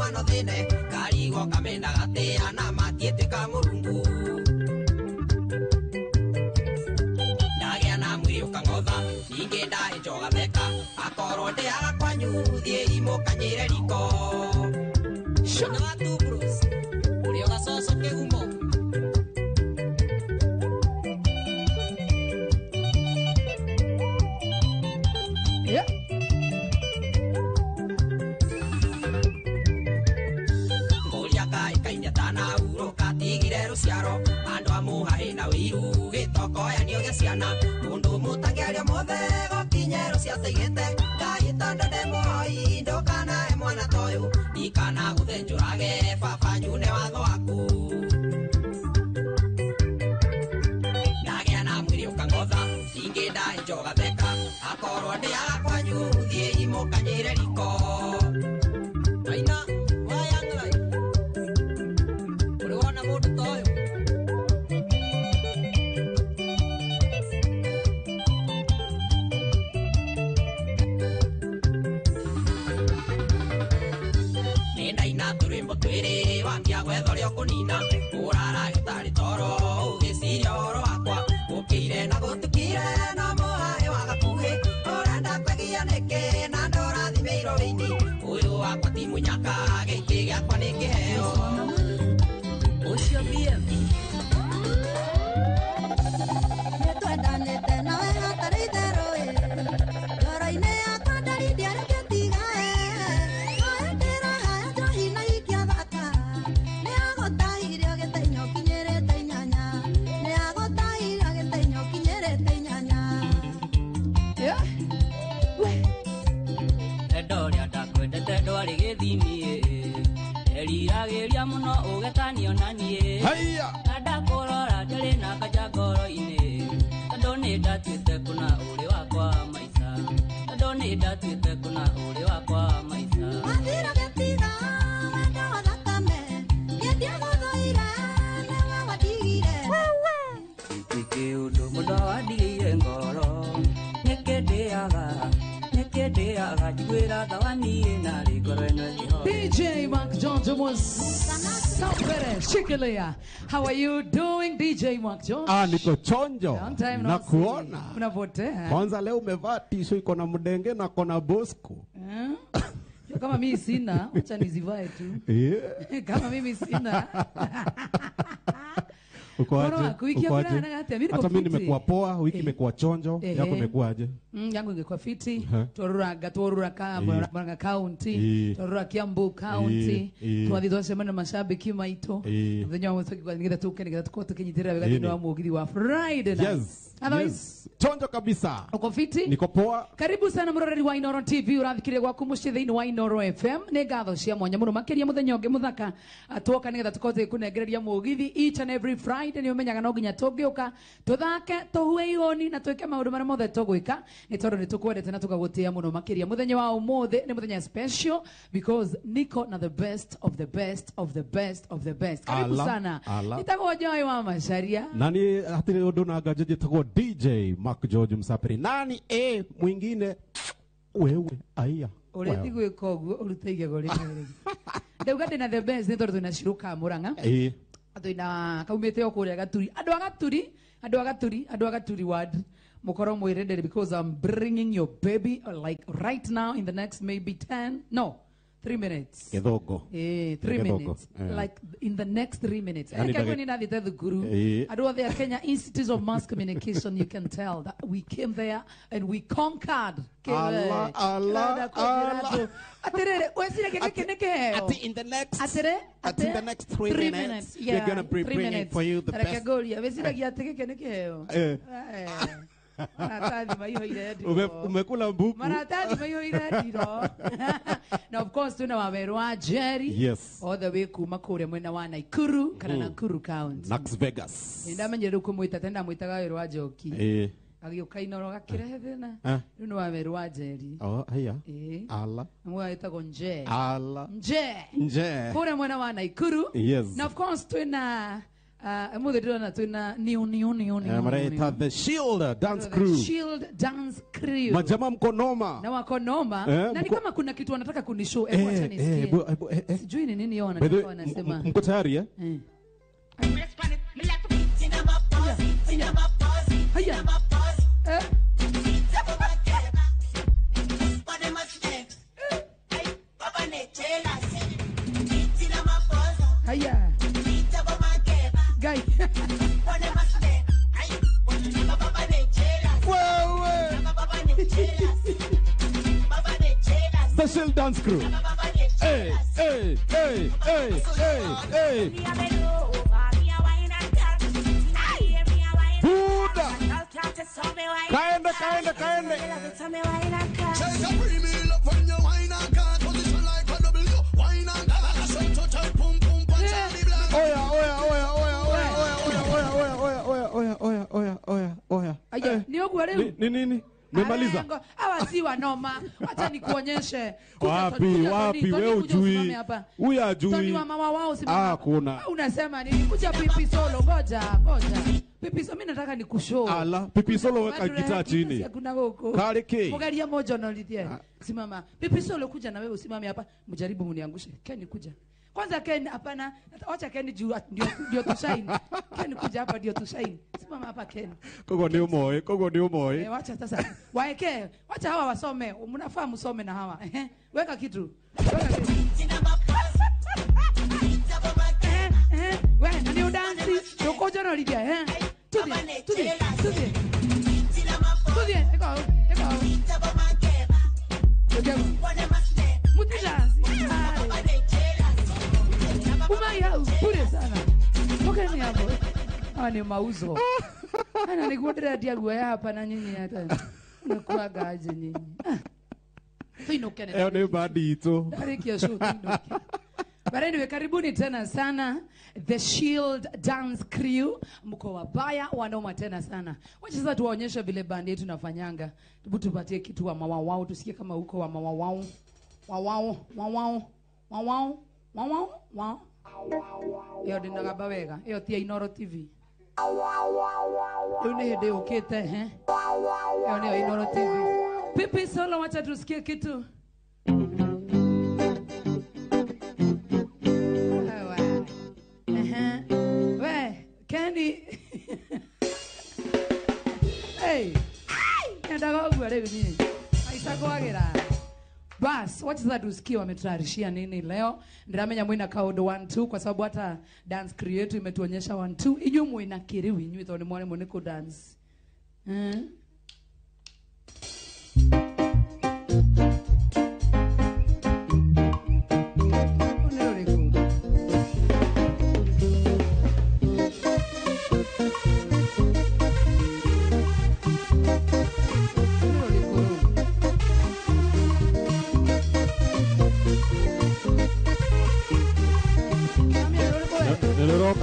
mwana thine karigo kamenda gatea na matiete kamurungu ndagea na mwiri ukangotha inge ndae njoga theka akoro ndeaga kwanyu thie imukanyire riko shona watu bros uri ogacoco kigumo yeah. Tana uro katigire ruciaro andu amuhahe na wiru gitokoya nio geciana mundu mutageria mothe gokinyero cia teigete ngahitanda ndemoi ndokana e mwana toyu ikana guthenjurage baba nyune watho waku ndagea na mwiri ukangotha ingi ndae njoga theka akorwo ndiaga kwanyu thie imukanyire riko aina twiri wambia gwethorio kunina urara gitari toro ugiciria oro wakwa ukire na gutukire na muhae wa gakuhi urenda kwegia niki na ndorathimeirwo wini uyu wakwa ti munyaka giti giakwa ni kiheo ucio bia netwendanite nawe hatari theroi ngoro-ini yakwa ndarindi areketiga ndwari githimie eriragiria muno ugetanio nanie ndakurora ndiri na kanja ngoro-ini tondu ni ndatuite kuna uri wakwa maica tondu ni ndatuite kuna uri wakwa maica mathira getiga wendo wa thakame ndiaguthoire newe wadigire iki undu mundu wadigire ngoro nikindiaga DJ Mark Johnson was so better. Shikilia. How are you doing, DJ Mark Johnson? Niko chonjo. Long time no na kuona. Unapotea. Kwanza leo umevaa tisho iko na mdenge na kona Bosco. Kama mimi sina, acha nizivae tu. Yeah. Kama mimi sina. Uko aje? Hata mimi nimekuwa poa, wiki imekuwa chonjo, yako imekuwa aje? Yangu ingekuwa fiti, Torura Murang'a County, Torura Kiambu County, twathithwa semana mashabiki maito. Thenya wa mutaki kwa ngira tukenega tukote kinyitira wega wa mugiri wa Friday night. Yes. Chonjo kabisa. Uko fiti? Niko poa. Karibu sana muroreri wa Inoro TV urathikire gwaku mucii thiini wa Inoro FM. Ni ngatho cia mwanya muno makiria muthenya ungi muthaka atuoka nigetha tukote kunengereria mugithi each and every Friday ni umenyaga no nginya tungiuka tuthake tuhue igoni na twike maundu maria mothe tugwika ni tondu ni tukwendete na tugagutia muno makiria muthenya wa umuthi ni muthenya special because niko na the best of the best of the best of the best. Karibu sana. Nitagwo Joy wa Macharia. Nani hatire undu na ngajeje tagwo DJ Mark George Msapiri. Nani mwingine wewe aya. Urethi gwika uguo uruteiga gori. Ndauga ndina the best ni tondu twinaciruka Murang'a. Atwina kaumite okuria Gaturi. Andu agaturi ward. Mukoro mwirendere because I'm bringing your baby like right now in the next maybe 3 minutes. Gedhogo. 3 minutes. Like in the next 3 minutes. Ekagweni na thite thukuru. Adu othe Kenya Institute of Mass Communication, you can tell that we came there and we conquered. Allah. Atere, wesire keke Ati in the next 3 minutes, yeah, we're going to be bringing for you the best. Wesire keke Maratadi maihoire ndiro. Umekula buku. Maratadi maihoire ndiro. Now of course tuna waweru wa Jerry. Yes. All the way kuma kure mwena wa Nakuru kana Nakuru County. Las Vegas. Ndamenyere kumwita tenda mwitaga weru wa Njoki. Agioka Inoro gakirehe thina. Riu ni waweru wa Jerry. Aya. Ala. Mwa itago Nje. Ala. Nje. Kure mwena wa Nakuru. Yes. Now of course tuna Muthe ndona twina new. Maraita The Shield Dance Crew. The Shield Dance Crew. Majama mko noma. Na wako noma. Na ni kama kuna kitu wanataka kunishow. Hebu acha nisikie. Sijui ni nini yona nataka wanasema. Mko tayari eh? Haya. Haya. Guy. The Shield Dance Crew. Hey. Buddha. Kaende. Oya. Niogu leo. Nini? Memaliza. Hawa si wanoma. Acha nikuonyeshe. Wapi wewe ujui. Huyu ajui. Toni wa mama wao simama. Kuna. Unasema nini? Kuja Pipi Solo. Ngoja. Pipi Solo mimi nataka nikushow. Ala, Pipi Solo weka gitaa chini. Hakuna huko. Kareke. Mugalia moja unalitia. Simama. Pipi Solo kuja na wewe usimame hapa. Mjaribu mniangushe. Ken kuja. Kwanza Ken hapana. Acha Ken juu ndio tushine. Ken kuja hapa ndio tushine. Simama hapa Ken. Kogo ni umoe. Wacha sasa. Waeke. Wacha hawa wasome. Mnafaa msome na hawa. Weka kitu. Wewe nani udansi? Ukoja na lidia Tudie. Eko. Mutidansi. Umaya pure sana. Mokeni hapo. Ni mauzo. Ana nikuondera diagua hapa na nyinyi hata. Unakuwa gaje nyinyi. Tuinokene. Ni badito. Arikia show tuinoke. Anyway, karibuni tena sana The Shield Dance Crew. Mko wabaya wanoma tena sana. Wacha sasa tuwaonyeshe vile bandi yetu inafanyanga. Hebu tupatie kitu wa mawawao tusikie kama huko wa mawawao. Wawao. Yo ndinaga bawega. Yo tia Inoro TV. Yo ni hede ukete Yo ni Inoro TV. Pipi Solo wacha tusikie kitu. Kenny. Hey. Ndaga ugwa leo nini? Aisa kwagira. Bas, wacha sasa tusikie wametayarishia nini leo. Ndiramenya mwina kaudo 1-2 kwa sababu hata dance creator imetuonyesha 1-2. Inyu mwina kiriwi inyu ithoni mwale moneko dance.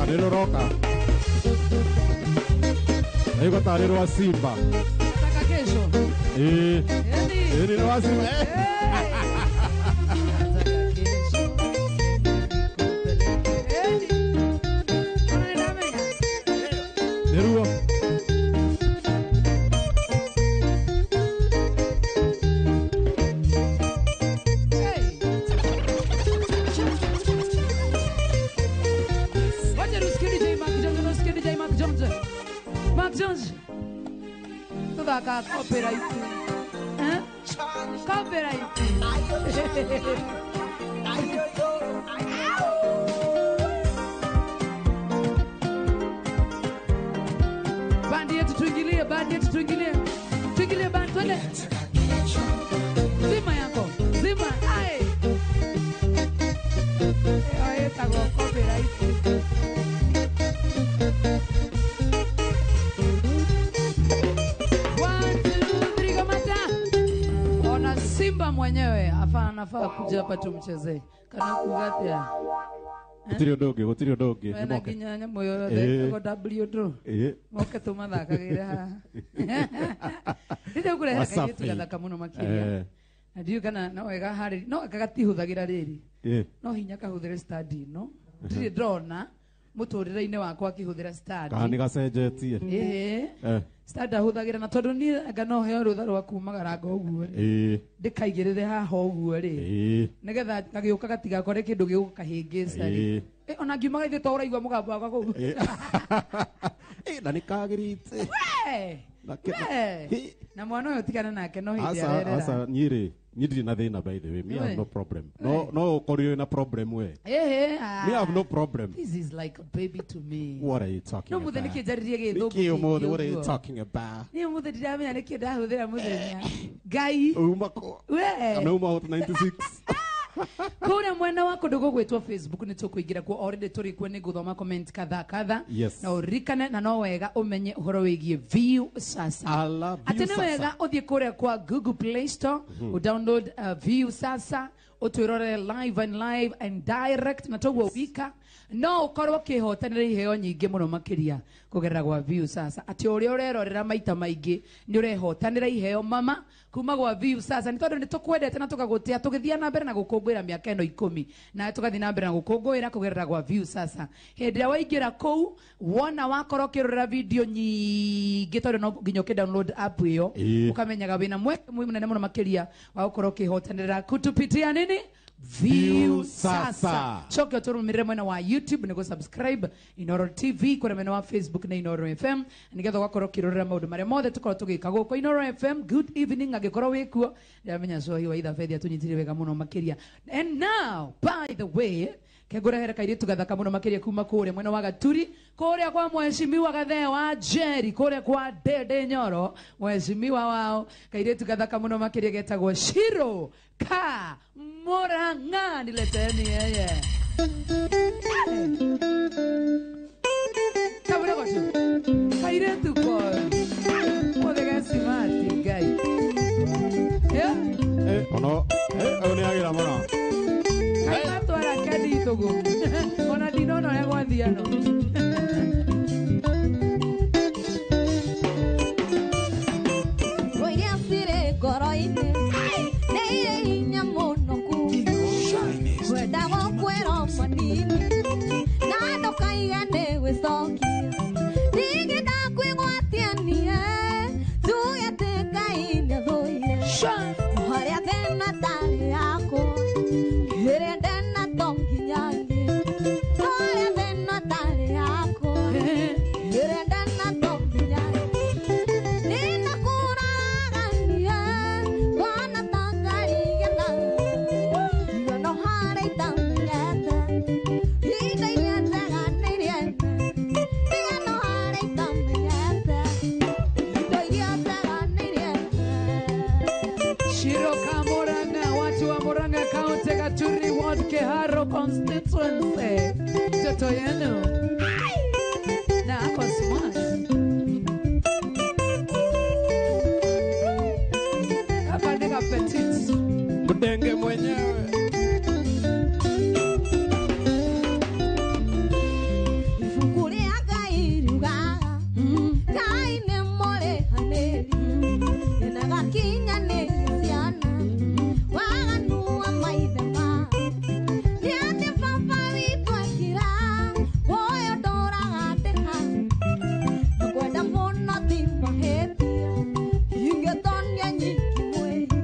Niloroka. Ego tarero wa Simba. Nataka kesho. Nilo wa Simba. Neruo. Mark Jones. Tudaka copyright. Copyright. Bandi yetu tuingilie. Tuingilie bandi twende. Zima yako. Zima. Ai. Tago copyright. Simba mwenyewe anafaa kuja hapa tumchezee. Kana kugatia. Gutirio doge. Na kinyanya moyo de ko W draw. Moke tumathaka gira ha. Ndio kule haka yetu gathaka muno makiria. Na ndio kana no wega hari no akagati huthagira riri. No hinya ka huthire study no. Ndire drona muturire-ini wakwa akihuthira stadi Kana gacenjetie. stadi ahuthagira na tondu ni ngano heo rutha rwa kumagaranga uguo ndikaigirire haha uguo ri nigetha gagiuka gatigakore kindu gigukahingica ri ona ngiumaga ithe to uraigua mugambo wakwa kuu na nikagirite na mwana uyu tigana nake no hindi arerera asa nyiri ndiri na thina by the way me have no problem no ukorio na problem we me have no problem. This is like a baby to me. What are you talking about? No muthe nikinjaririe githubu what are you talking about? ni muthe ndiramenya nikinda huthira muthenya ngai umako we no more 96 Kura mwena wako ndugu gwetwa Facebook ni tukuingira ku already turi ku ni guthoma comment kadha na urikane na no wega umenye uhoro wigie view sasa atene wega uthie kure kwa Google Play Store download view sasa utwirore live and direct na togwo wika no ukorwo kihotanira iheo nyingi muno makiria kugerera gwa view sasa ati uria urerorera maita maingi ni urehotanira iheo mama kuma gwa view sasa ni tondu ni tukwendete na tukagutia tugithia na mbere na gukungwira miaka eno 10 na tugathi na mbere na gukungwira kugerera gwa view sasa hindi waingira kou wona wakorwo kirorera video nyingi tondu no nginya download app iyo ukamenyaga wina mweke munene muno makiria wa gukorwo kihotanira kutupitia nini view sasa choke uturumire mwena wa YouTube nego subscribe Inoro TV kura mwena wa Facebook na Inoro FM nigetha gwakorwo kirorera maundu maria mothe tukorwo tugika guko Inoro FM. Good evening agikorwo wikuo ndamenya so hiwa itha fethi atunyitire wega muno makiria. And now by the way kegurehera kairitu gathaka muno makiria kuma kure mwena wa Gaturi kuria kwa mheshimiwa Gathee wa Jerry kuria kwa Dede Nyoro mheshimiwa wao kairitu gathaka muno makiria getagwo Shiro Ka Moranga nileteni yeye kabura gochu kairitu ko modega simati gai ono oni agira mona kai twara kadi togo ona dinono ya gwathiano Oiria sire goroine nei nyamono ku wenda wokwero manini na ndokaigane wicokia ndigenda kwigwatiania tugete kaine thoire haria thena tari yako kire ndena tonginyangi haria thena tari yako kire ndena tonginyangi nina kuragania wana tangarigena no hare tamyata ida yata ganiriana diga no hare tamyata ida yata ganiriana Shiro Ka Moranga watu wa Moranga County Gaturi Ward Keharo constituency toto yenu na ako smart hapa ndika petit mdenge mwenyewe Kuria gairuga kaine more haneri ena gakinya ne ciana waganua maithema niate baba witũ akira oyo ndoragatĩka nakwenda mũno timahĩtia ingĩtonia nyiki mwĩrĩ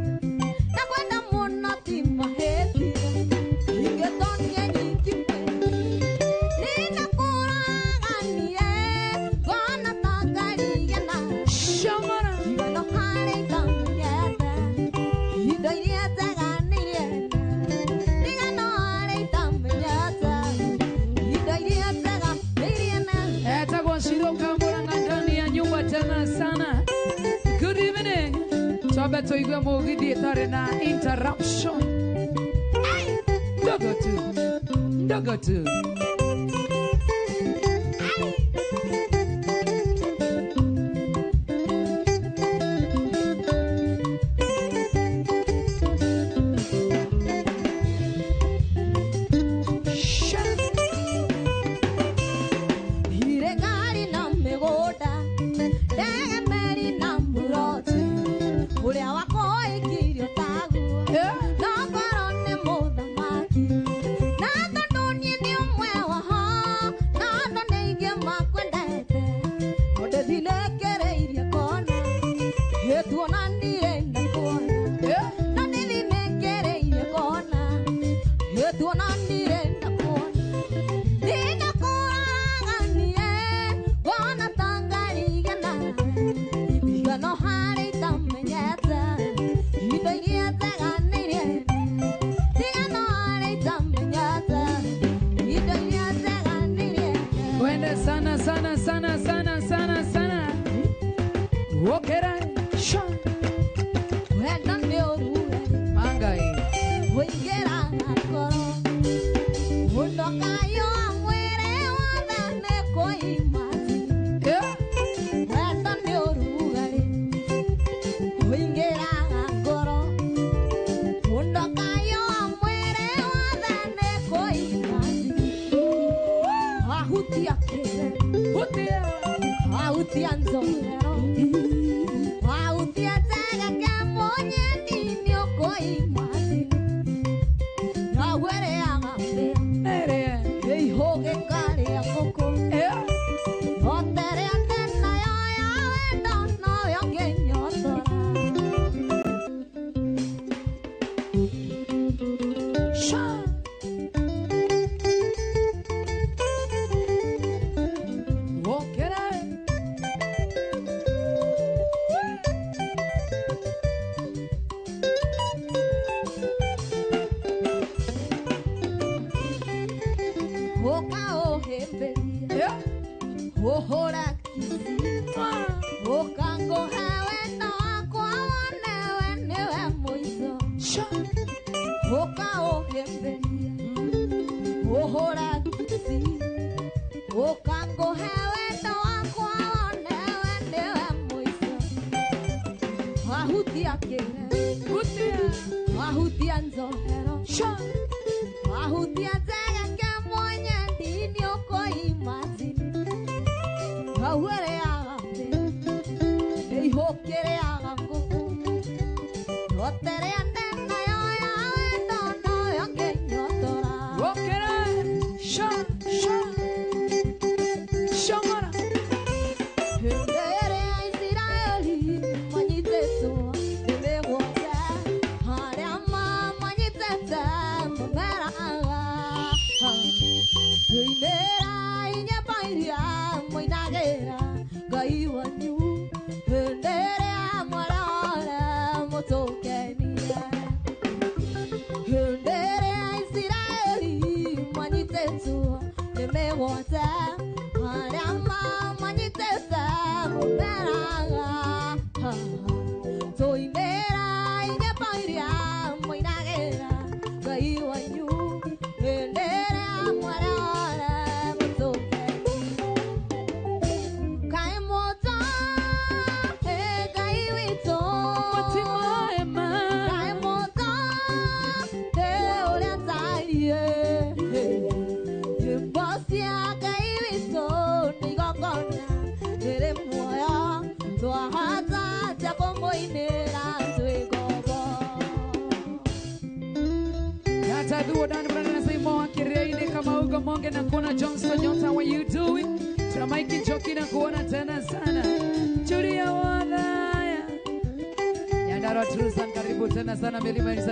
nakwenda mũno timahĩtia ingĩtonia nyiki mwĩrĩ ninakuraganie wana tangarigena Shamara no hare tamyata indo iria teganiriete diga no hare tamyata indo iria teganiriene etagwo Shiro Ka Moranga ndani ya nyumba tena sana. Good evening twambe tuigue mugithi itarĩ na interruption ndogo tu ire gari na mĩgũnda ndege meri na mburoti ũrĩa wakoikirio taguo no ngoro nĩ mũthamaki na tondũ niĩ nĩ ũmwe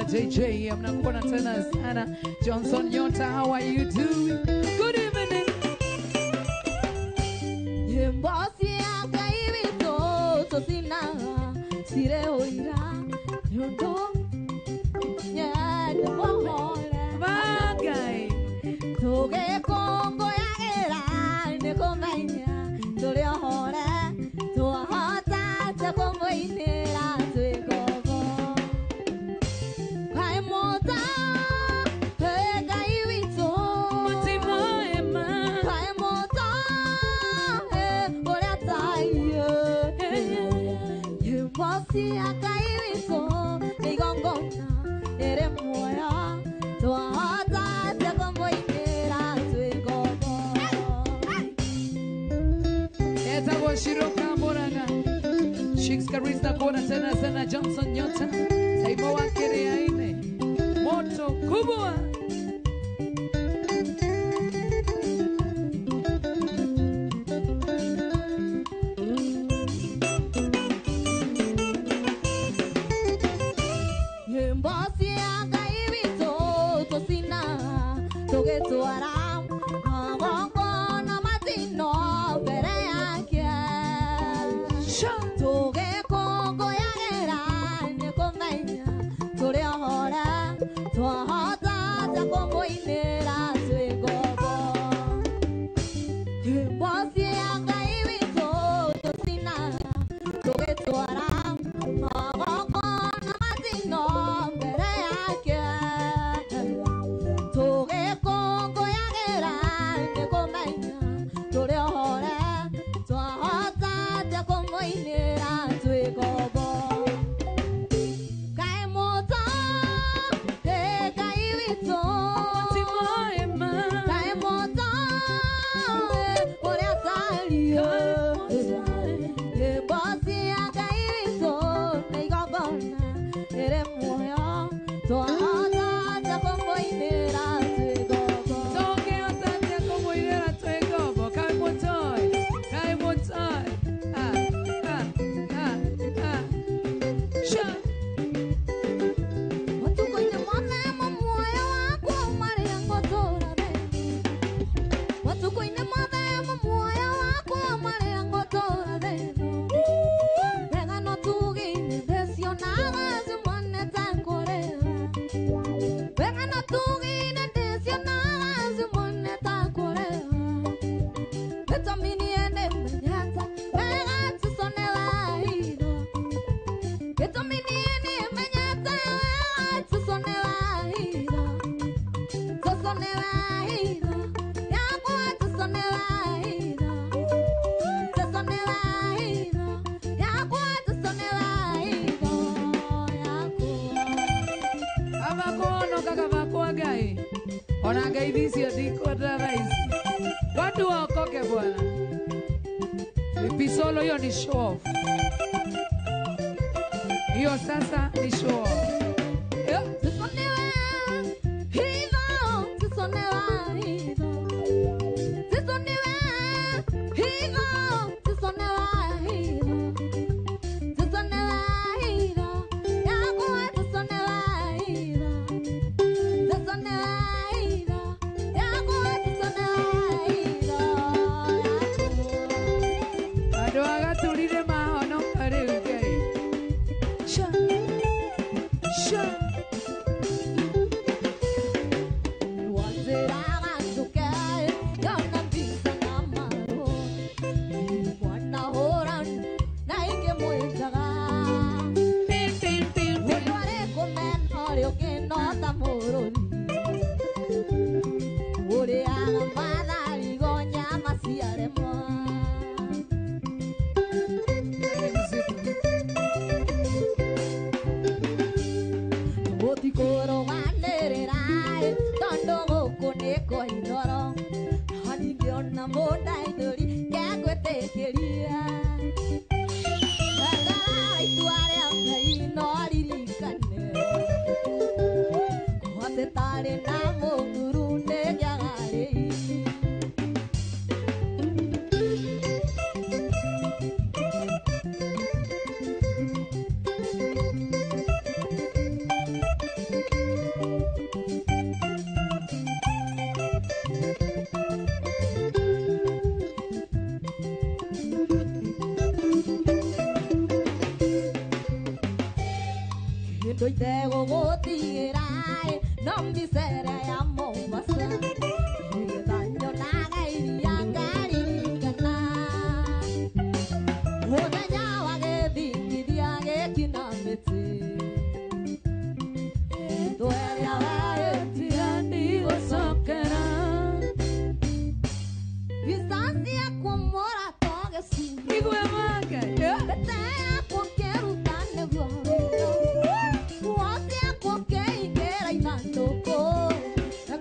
JJ, mnakuona tena sana. Johnson Nyota, how are you doing? Good evening. Yembasi akaibito tosina sire oira yondo nyade bohole bagai toge kongo yagera ne komanya tole hore to hata ta kongo inera twego kai mota si akairiso igongona ere moya to hata ta kombo inera twego eta boshiro kamboranga Shikes Karista kona tena sana Johnson Nyota Saibo wakere aine moto kubwa Solo hiyo ni show off. Hiyo sasa ni show off.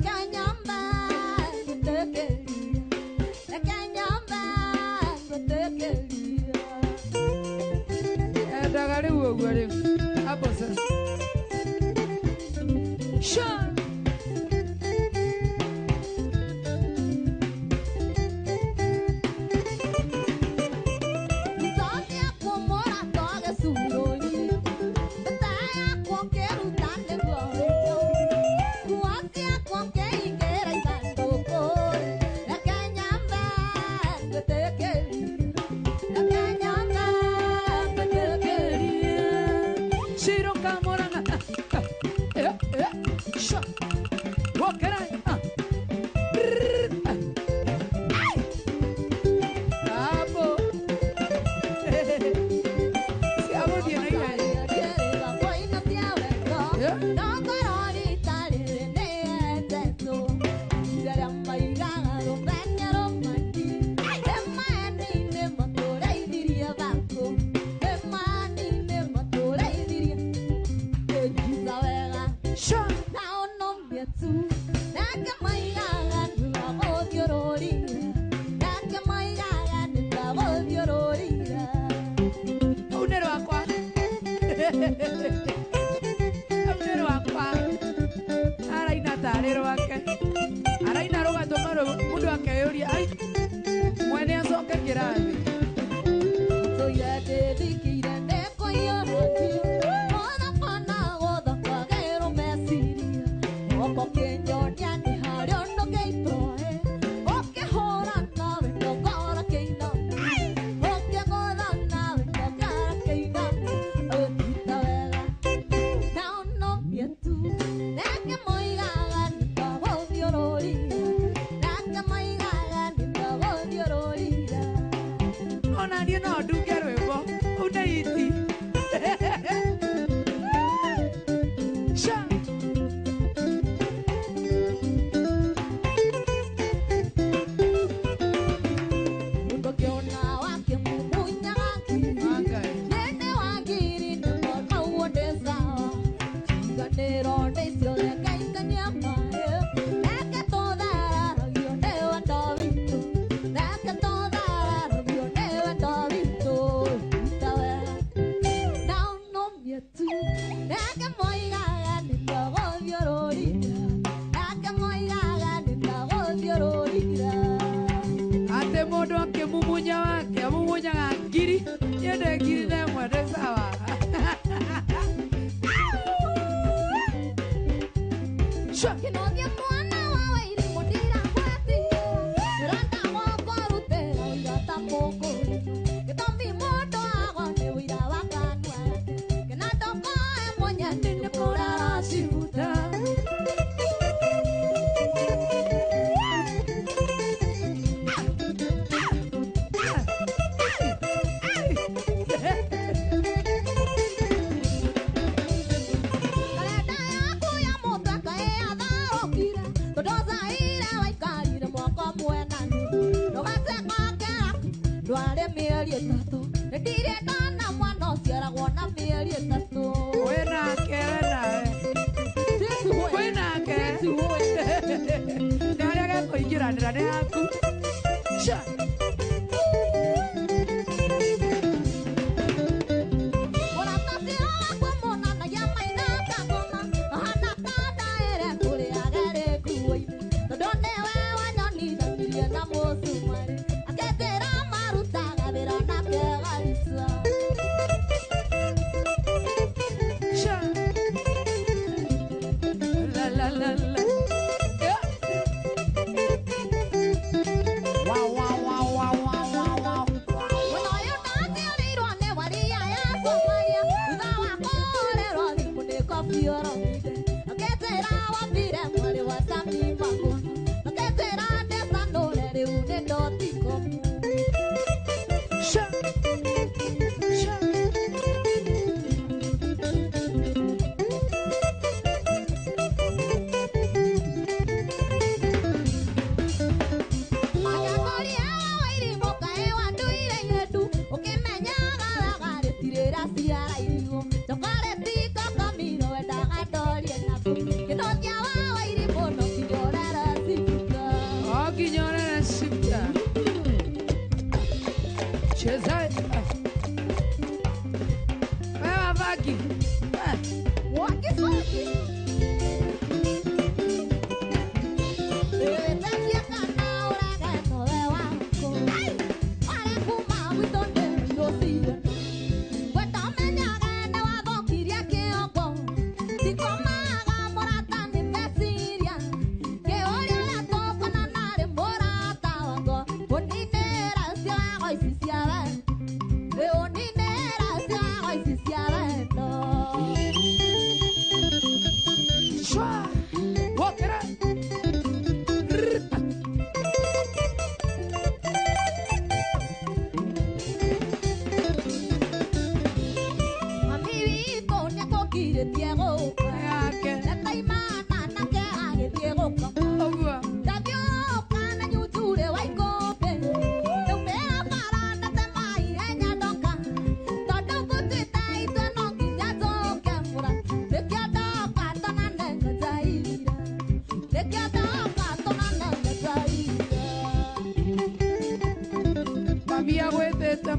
Kanyamba Kiuria ai. Mwene asoke kirathi.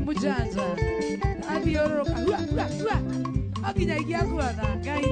Mujanja abiororoka akinya igiakua na ngai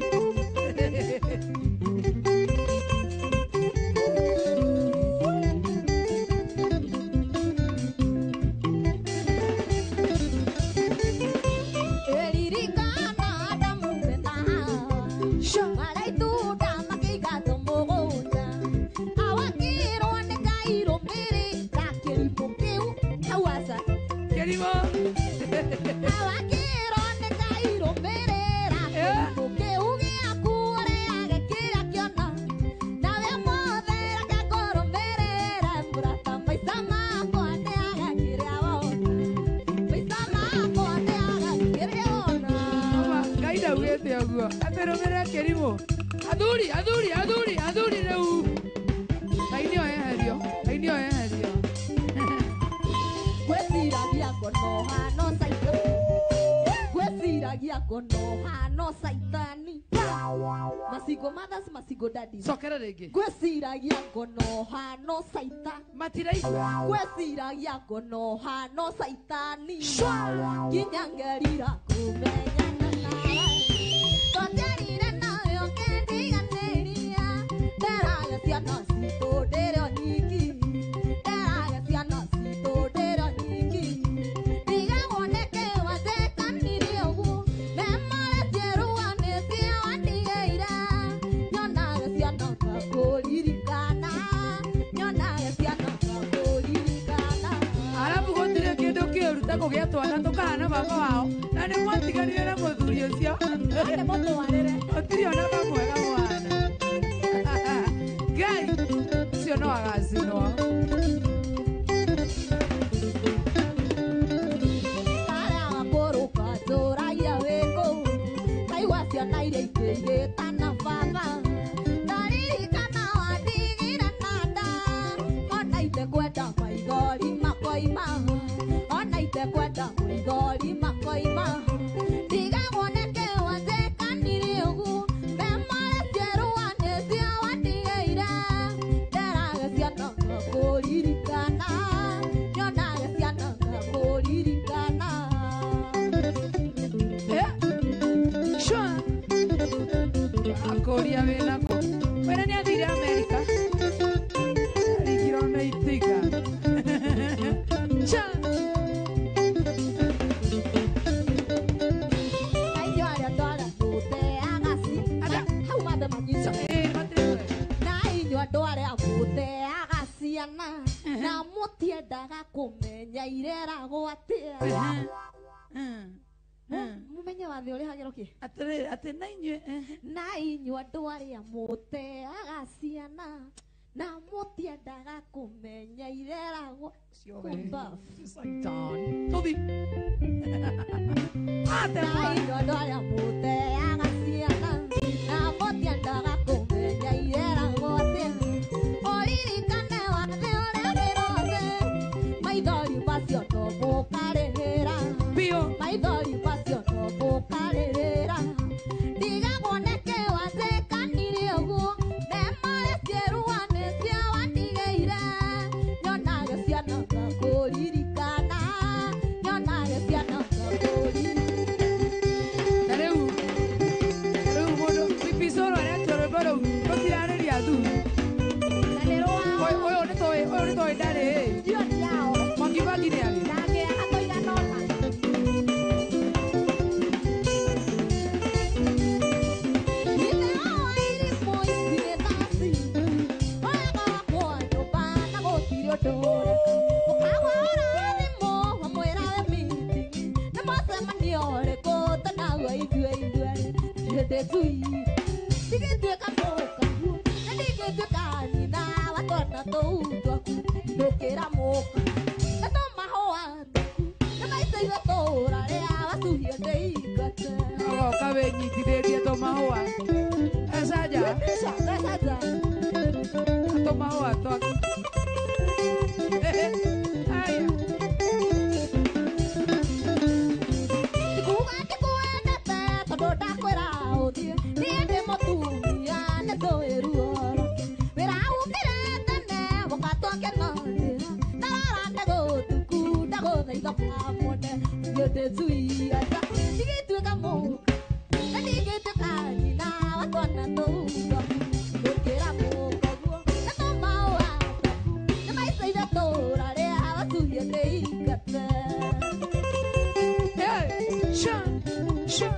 Aduri rĩu. Ainio eherio. Gwĩciragia ngono hano saitani. Gwĩciragia ngono hano saitani. Masigo mothers, masigo daddies. Cokera rĩngĩ. Gwĩciragia ngono hano saitani. Matiraigua. Gwĩciragia ngono hano saitani. Kinyangerira kumenyana nawe. Twajarire nayo kendiganĩria. Nderaga ciana citũ ndĩrĩ nyiki. Nderaga ciana citũ ndĩrĩ nyiki. Ndigagwo nĩkĩ wathekanire ũguo. Memoretie ruanĩtie wandigĩire. Nyonaga ciana ngakũririkana. Nyonaga ciana ngakũririkana. Arabu gũtirĩ kĩndũ kĩũruta kũgĩa twana tũkahana baba wao. Na nĩ mwatiganire na mũthuri ũcio. Ande mũtwarĩre. Gũtirĩ ona kamwega mwana. Ngai ũcio no agacinwo. Karĩa wakũrũka tũraia wĩkũ. Kaigua ciana iria ingĩ igĩtana baba. Ndaririkana wandigire na nda. Ona itekwenda maithori makoima. Ona itekwenda maithori makoima. Ndigagwo nĩkĩ wathekanire ũguo. Memoretie ruanĩtie wandigĩire. Nderaga ciana ngakũririkana. Nyonaga ciana ngakũririkana. Shua. Akũria wĩnakũ. Wĩna nĩ athire Amerika. Arigirwo na itiga. Cha. Aiyo arĩa ndwara mũteaga ciana. Hau mathe manyita. Na inyuĩ andũ arĩa mũteaga ciana. Na mũtiendaga kũmenya ireragwo atĩa. Mũmenye wathe ũrĩ hagĩro kĩ? Atĩ na inyuĩ. Na inyuĩ andũ arĩa mũteaga ciana. Na mũtiendaga kũmenya ireragwo. Kumbafu. Tũthi. Na inyuĩ andũ arĩa mũteaga ciana. Na mũtiendaga kũmenya ireragwo atĩa. Ũririkane wathe ũrĩa wĩrothe. Maithori macio no mũkarĩhĩra. Biũ. Maithori macio no mũkarĩhĩra. Ndigagwo nĩkĩ wathekanire ũguo. Memoretie ruanĩtie wandigĩire. Nyonaga ciana ngakũririkana. Nyonaga ciana ngakũririkana. Na rĩu mũndũ Bibisoro aretwo rwĩmbo rũu rũtirarĩria athuri. Na nĩ rwao. Ũyũ nĩ tũĩ ndarĩ. Ndio yao. Mwangi nĩ arĩ. Nake atoigana ona. Agoka wĩnyitithĩtie tũmahũa. Ecaja. Tũmahũa twaku. Aya. Kuga ndikuendete tondũ ndakwĩra ũthiĩ. Niĩ ndĩ mũtumia nĩ tũĩ ruoro. Wĩra umire tene gũgatwake na njĩra. Ndarora ndagũtuku ndagũthaitha mwamone. Niĩ ndĩ zuia nda. Ndigĩtuĩka mũka. Na ndigĩtuĩka nyina wa twana tũu twaku. Ndũkĩra mũkoguo. Na tũmahũa twaku. Nĩ maica ithatũra rĩa watuhie ndĩingate. Sure.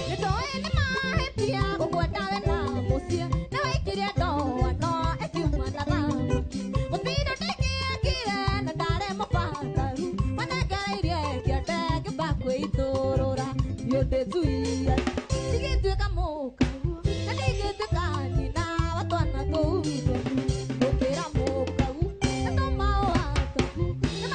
Nĩtũĩ nĩ mahĩtia gũkwenda we na mũciĩ. Nĩ waikirie ndoa no ĩkiuma na thamaki. Gũtirĩ ndĩngĩekire na ndarĩ mũbangaru. Manengereirie kĩande ngĩmba kwĩitũrũra. Niĩ ndĩ zuia. Ndigĩtuĩka mũkagu. Na ndigĩtuĩka nyina wa twana tũu twaku. Ndũkĩra mũkagu. Na tũmahũa twaku. Nĩ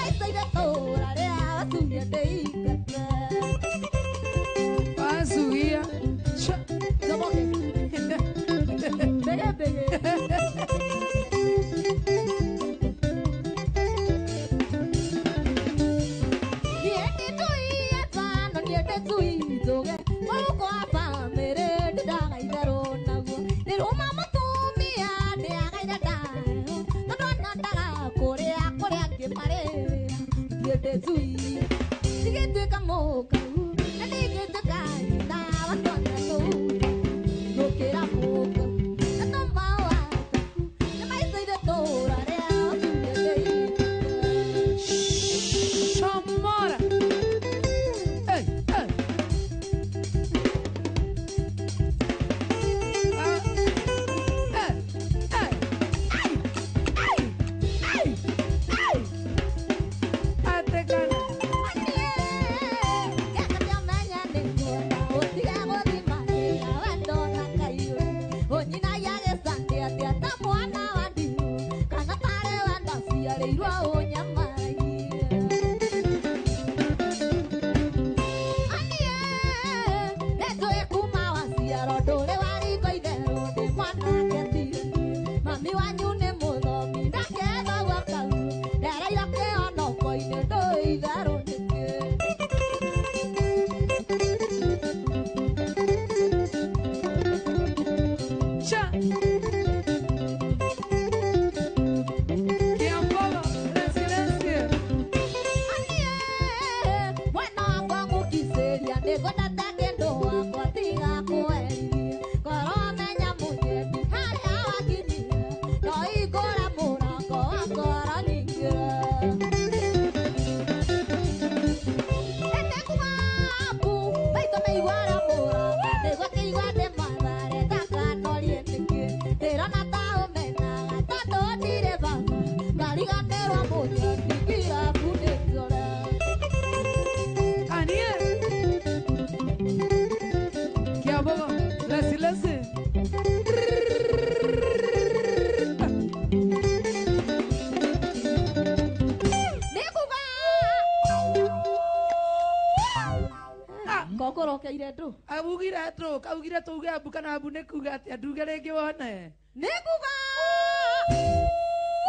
Kaugire tuge abu kana abu nekuga ati nduge ringi wone nekuga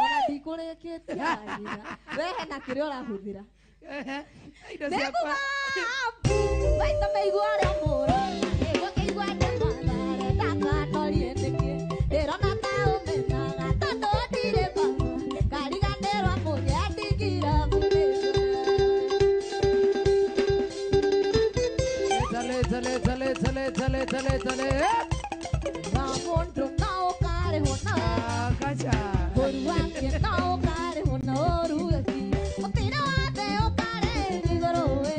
ona ndikureketie wehe na kiria urahuthira nekuga waita meigua ria mura niguo keigua ndemara ndakanorie ndiki ndirona ta umenaga tondu ndire baba kariganirwo munye ndigira tale Ramondo nao kare hona kacha Boruake nao kare hona oruaki Motira wate o kare rigoroe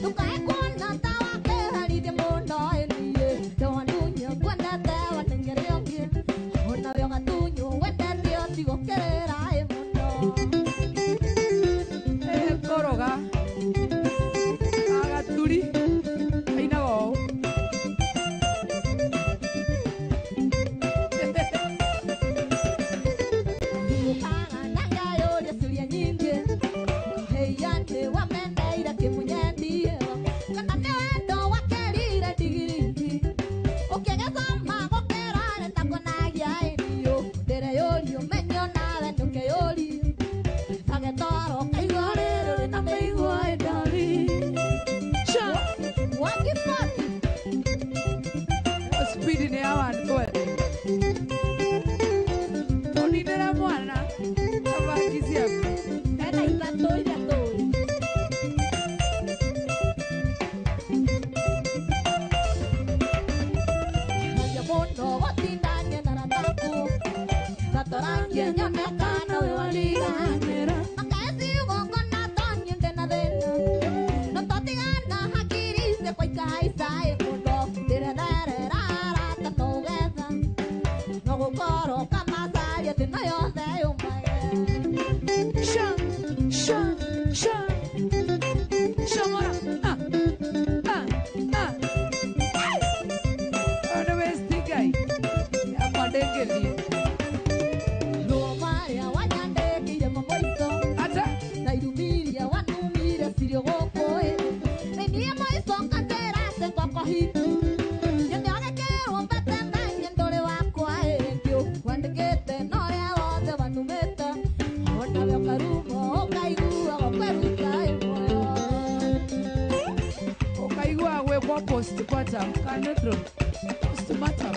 Tukae kona tawa ke haride mono elie Tawa nunya kwenda tawa nengere okie Hona vionga tunyo wenda dio tigo kerera e mono koroga agaturi ainago Ule kwa post kwa tam kanetro. Post matam.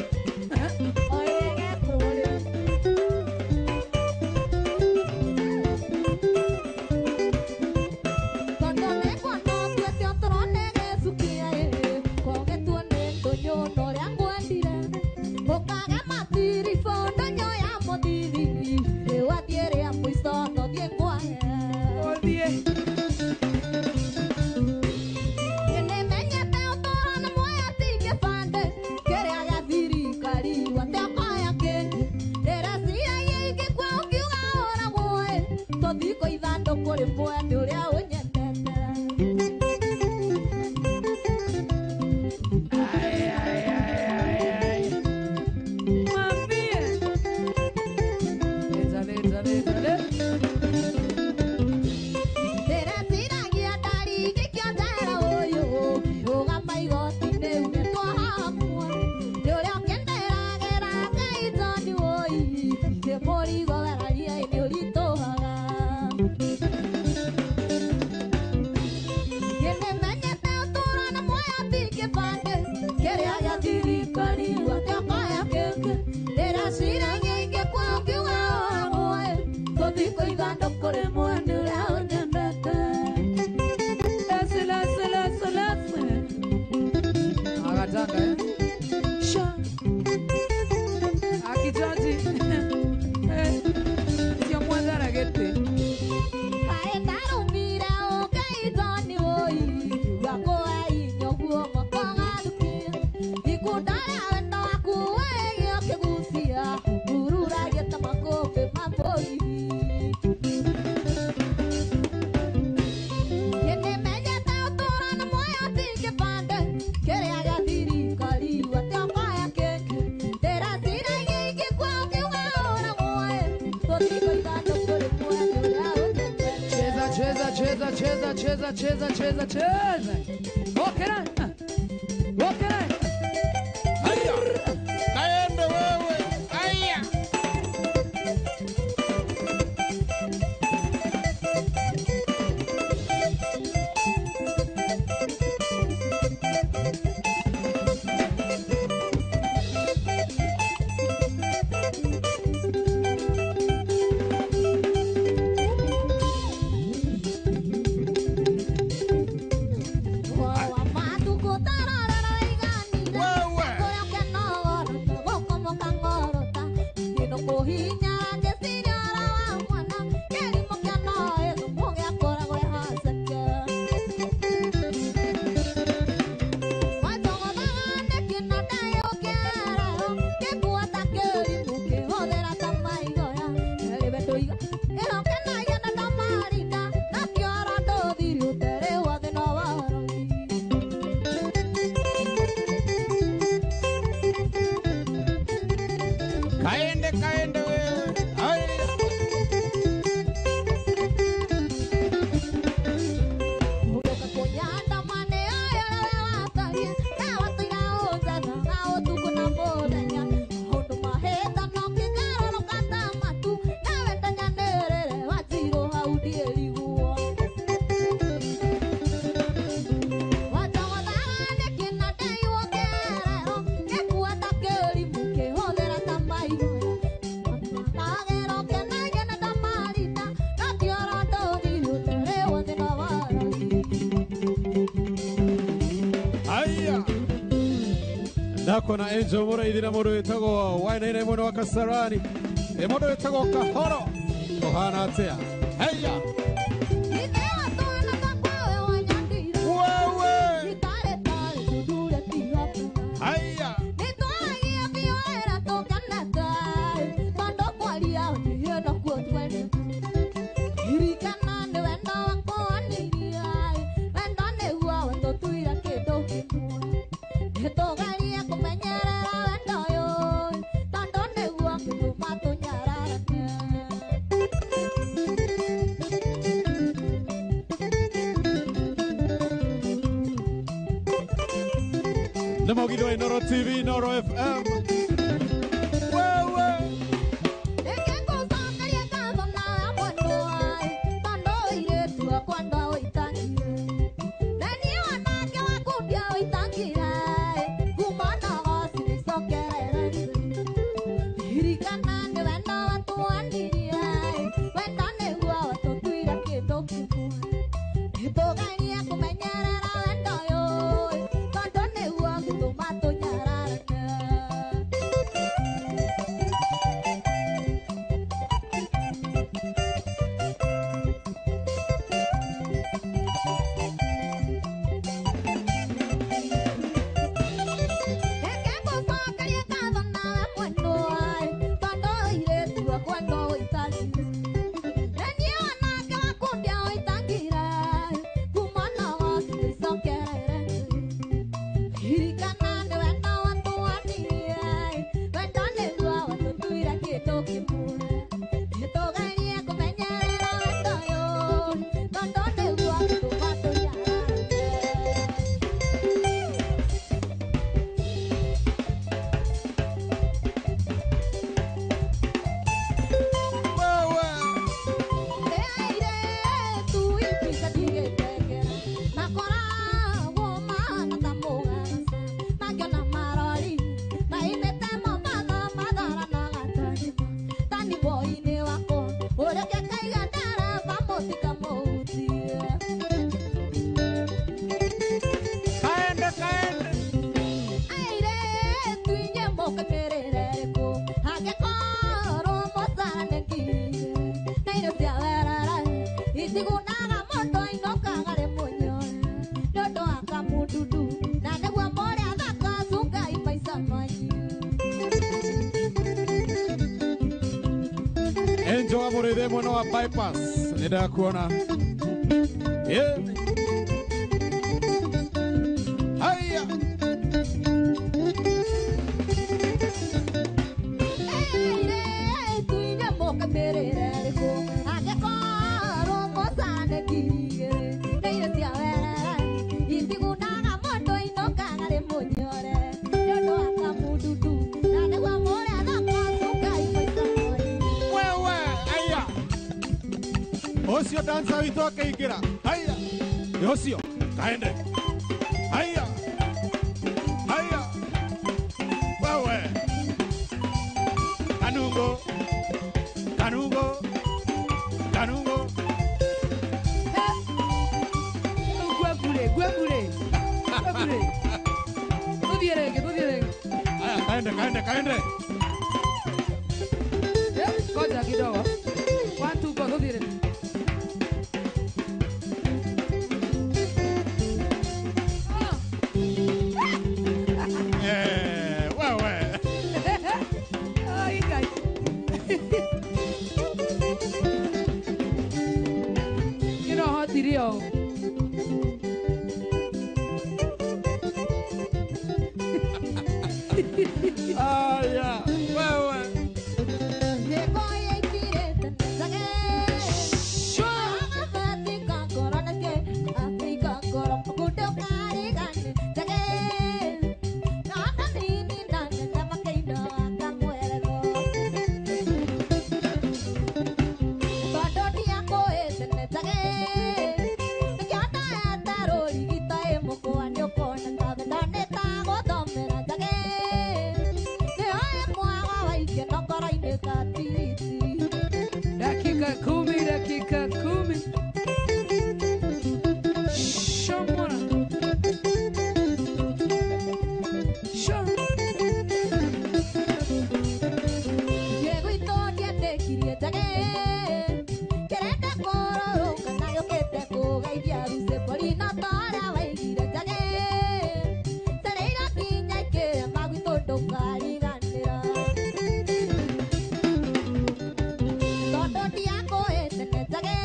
Cheza. Okera. Haya. Kaende wewe. Haya. Kaende wewe. Haya. Nako na Angel mura idina muru itago wainaine mwana wa Kasarani muru itago Kahoro kohana atea. Heya wewe haya Namogido Noro TV, Noro FM. Wewe. Cuando Joa Muridhi mwana wa bypass. Nenda kuona. Yeah. Haya. Osio dansa wito akaingira. Haya. Osio, kaende. Haya. Haya. Wewe. Kanungo. Kanungo. Kanungo. Gwebule, gwebule. Gwebule. Tudierege, tudierege. Haya, kaende, kaende, kaende. Ngoja kidogo. 1 2 go, tudierege. Dirio. Ah, yeah. Wewe. Dakika kumi. Shamwana. Sham. Llego y todia te quería tague. Querete coro kana yo que te coga y ya dice polina para bailar tague. Sereira piña y que mago y todo cari ganera. Todo día coe te tague.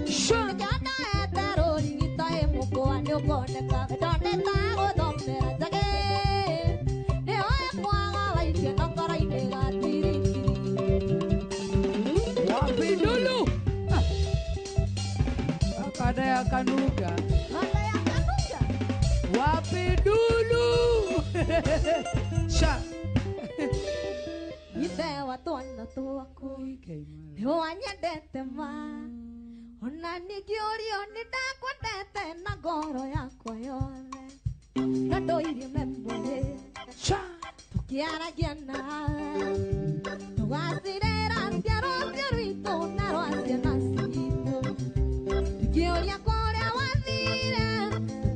Sham. Ya ta etaro y ta emo ko anyo ko ne ka donde ta go donde tague. Ne oe muaga bailar no cara y negatiri. Wapi dulu? Akada ya kanuga. Ada yang kanuga. Wapi dulu? Sha. Ite watondo tuako. Yoanya dete ma. Ona nikiorio nidakwendete na ngoro yakwa yothe. Na ndoirie membore. Sha. Tukiaragia nawe. Tugacirĩra ciaro cia rwitũ na rwa ciana citũ. Tukĩũria kũrĩa wathire.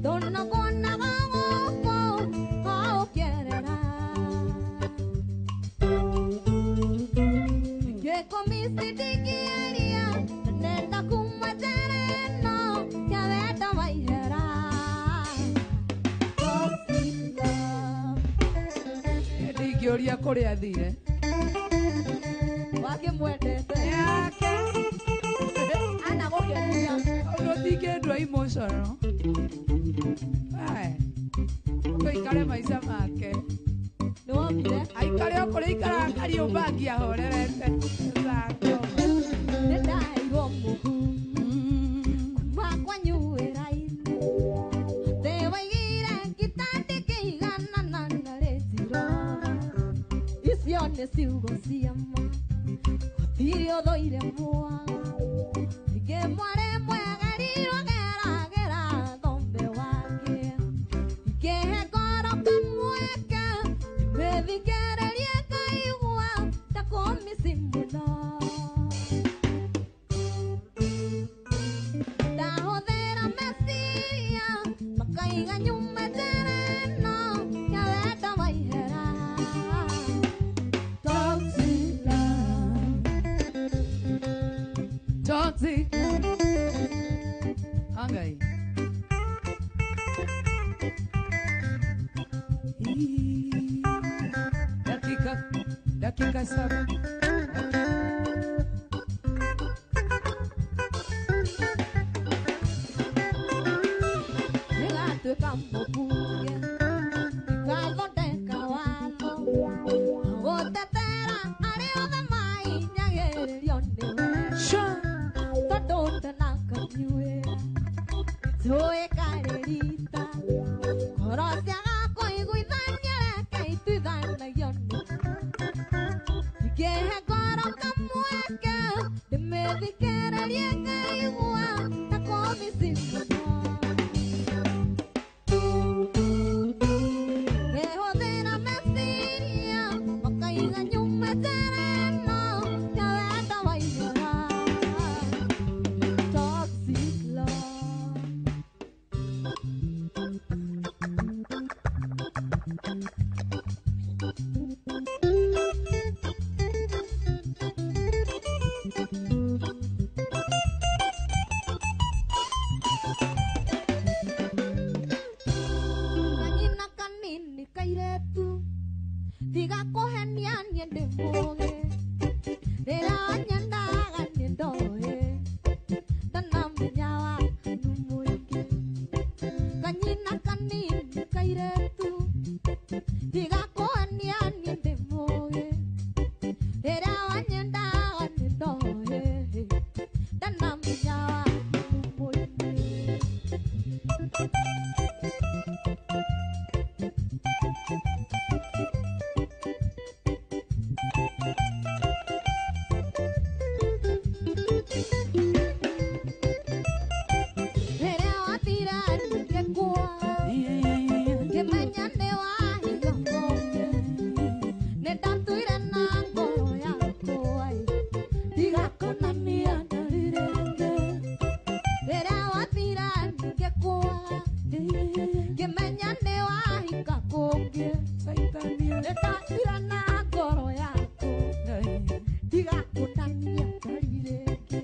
Tũnakuonaga gũkũ o ũkĩerera. Ngĩkũmici ndingĩaria. Nenda kuma njĩra ĩno ya wendo wa ihera. Tosila. Ndingĩũria kũrĩa athire. Wakĩmwendete. Yake. Anagũkenia. Ndũtingĩendua emotional. Ai. Ũikare maica make. Nĩwonire? Aikare o kũrĩa aikaraga Kariũmba angĩahorerete. Thako. Nĩndaheirwo mũhu. Kuma kwanyu wĩra-inĩ. Atĩ waigire ngitandi kĩiganana na rĩtiro. Icio nĩ ciugo cia ma. Gũtirĩ ũthũire mwaga. Ningĩ mwarĩ mwegerirwo geragera thombe wake. Ingĩhe ngoro kamweke. Ndĩmĩthikĩrĩrie ngaigua ndakũmici mũno. Ndahũthĩra meciria makaiga nyuma njĩra ĩno ya wendo wa ihera. Toxic love. Toxic. Angai. Dakika 7. mũbunge ikathondeka watho gũtetera arĩa othe mainyagĩrĩrio nĩwe tondũ ndanakanyuĩra tũĩ karĩrita ngoro ciaga kũiguithania reke ituithanagio nĩ ingĩhe ngoro kamweke ndĩmĩthikĩrĩrie ngaigua ta kũmĩcindana ngĩhũthĩra meciria makaiga nyume njĩra ĩno ya wendo waihũra toxic love. Kanyina kanini kairetu tiga kũhenia niĩ ndĩ mũũgĩ rĩrĩa wanyendaga nĩ ndoĩ ndanamenya wanu mũingĩ kanyina kanini kairetu tiga kũhenia niĩ ndĩ mũũgĩ rĩrĩa wanyendaga nĩ ndoĩ ndanamenya wanu mũingĩ. Rĩrĩa wathira ngĩkua ngĩmenya nĩ wahiga ngombe nĩ ndatuire na ngoro yakwa ndigakonania na rĩrĩngĩ rĩrĩa wathira ngĩkua ngĩmenya nĩ wahiga kũngĩ nĩ ndatuire na ngoro yakwa ndigakonania na rĩrĩngĩ.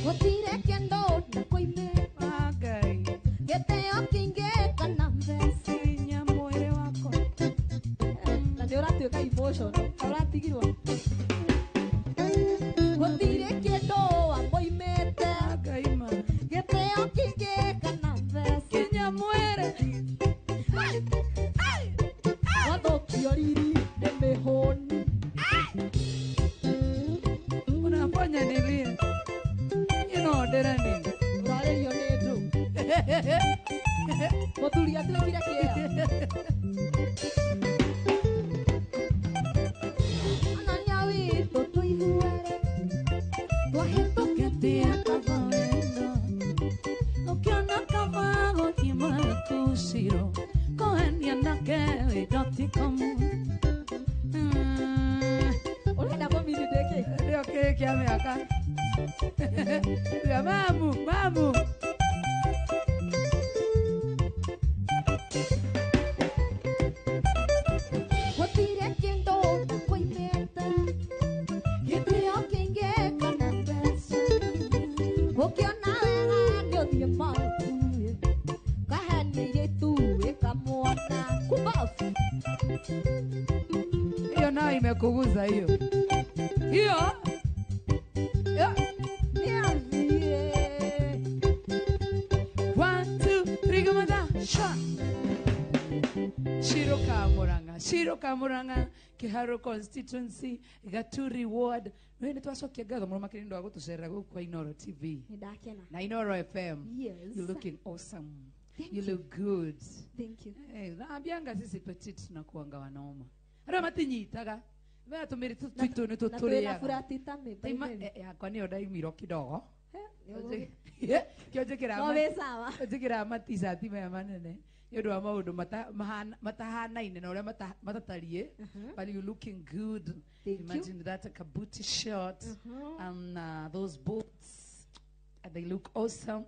Gũtirĩ kĩndũ ndakoimĩra gĩtĩo kĩingĩ kana mbeca mwĩrĩ wakwa na nĩ ũratuĩka emotional ũratigirwo gũtirĩ kĩndũ wamoimĩte gĩtĩo kĩingĩ kana mbeca mwĩrĩ wathũkio riri nĩ mĩhũni unafanya nilie inodera nini ũrarĩrio nĩ ndũ mũthuri atuĩkire kĩeya anania witũ tũiguere twahĩtũkĩtie kavawendo ũkĩona kavago imakusiro kohenia nake wĩndotikому ũrenda kũmini ndĩkĩ rĩo kĩrĩ kĩa mĩaka ya mamu gũtirĩ kĩndũ ndakoimĩte gĩtĩo kĩingĩ kana mbeca ũkĩona wega nĩ ũthiĩ makuĩ kahenia irĩtu ĩkamwona kubafu hiyo nayo imekuguza hiyo niambie 1 2 3 gamada shot Shiro Kamuranga Kiharo constituency Gaturi ward we ni twacokia ngatho muno makiri ndo agutucerera guku kwa Inoro TV na Inoro FM. Yes. You're looking awesome. You look good. Thank you. Eh, naambianga sisi petite tunakuanga wanoma. Ara matinyitaga. Wewe tumiri tutu ni tuturia. Kwa niyo daimiro kidogo. Kioje kirama. No sawa. Kioje matisa time manene. Yodo wa maundu matahanaine na uria matatariĩ. But you looking good. Imagine that a kabuti short and those boots. And they look awesome.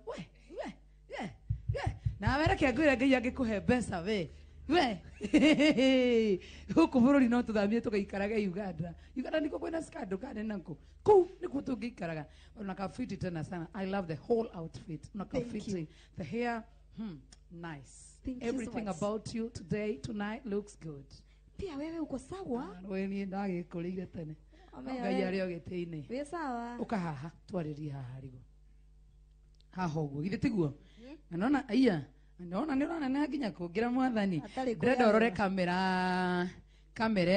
Yeah. Na wera kia ngwira ngai angikuhe mbeca we. We. Huku bururi no tuthamie tugaikaraga Uganda. Uganda niko kwena skado kane nanko. Ku niko tugaikaraga. Unakafiti tena sana. I love the whole outfit. Unakafiti. The hair nice. Thank you so Everything much. about you today, tonight looks good. Pia wewe uko sawa? Wewe ni ndagĩkũrĩire tene. Amenya Ngai wewe. arĩ o gĩtĩ-inĩ. Wĩ sawa? Ũka haha twarĩrie haha rigo. Haha ũguo githĩ tiguo? Na nona aya. Nona nĩ ũrona nginya kũngira mwathani. Atarĩ Ndĩrenda ũrore kũrĩa kamera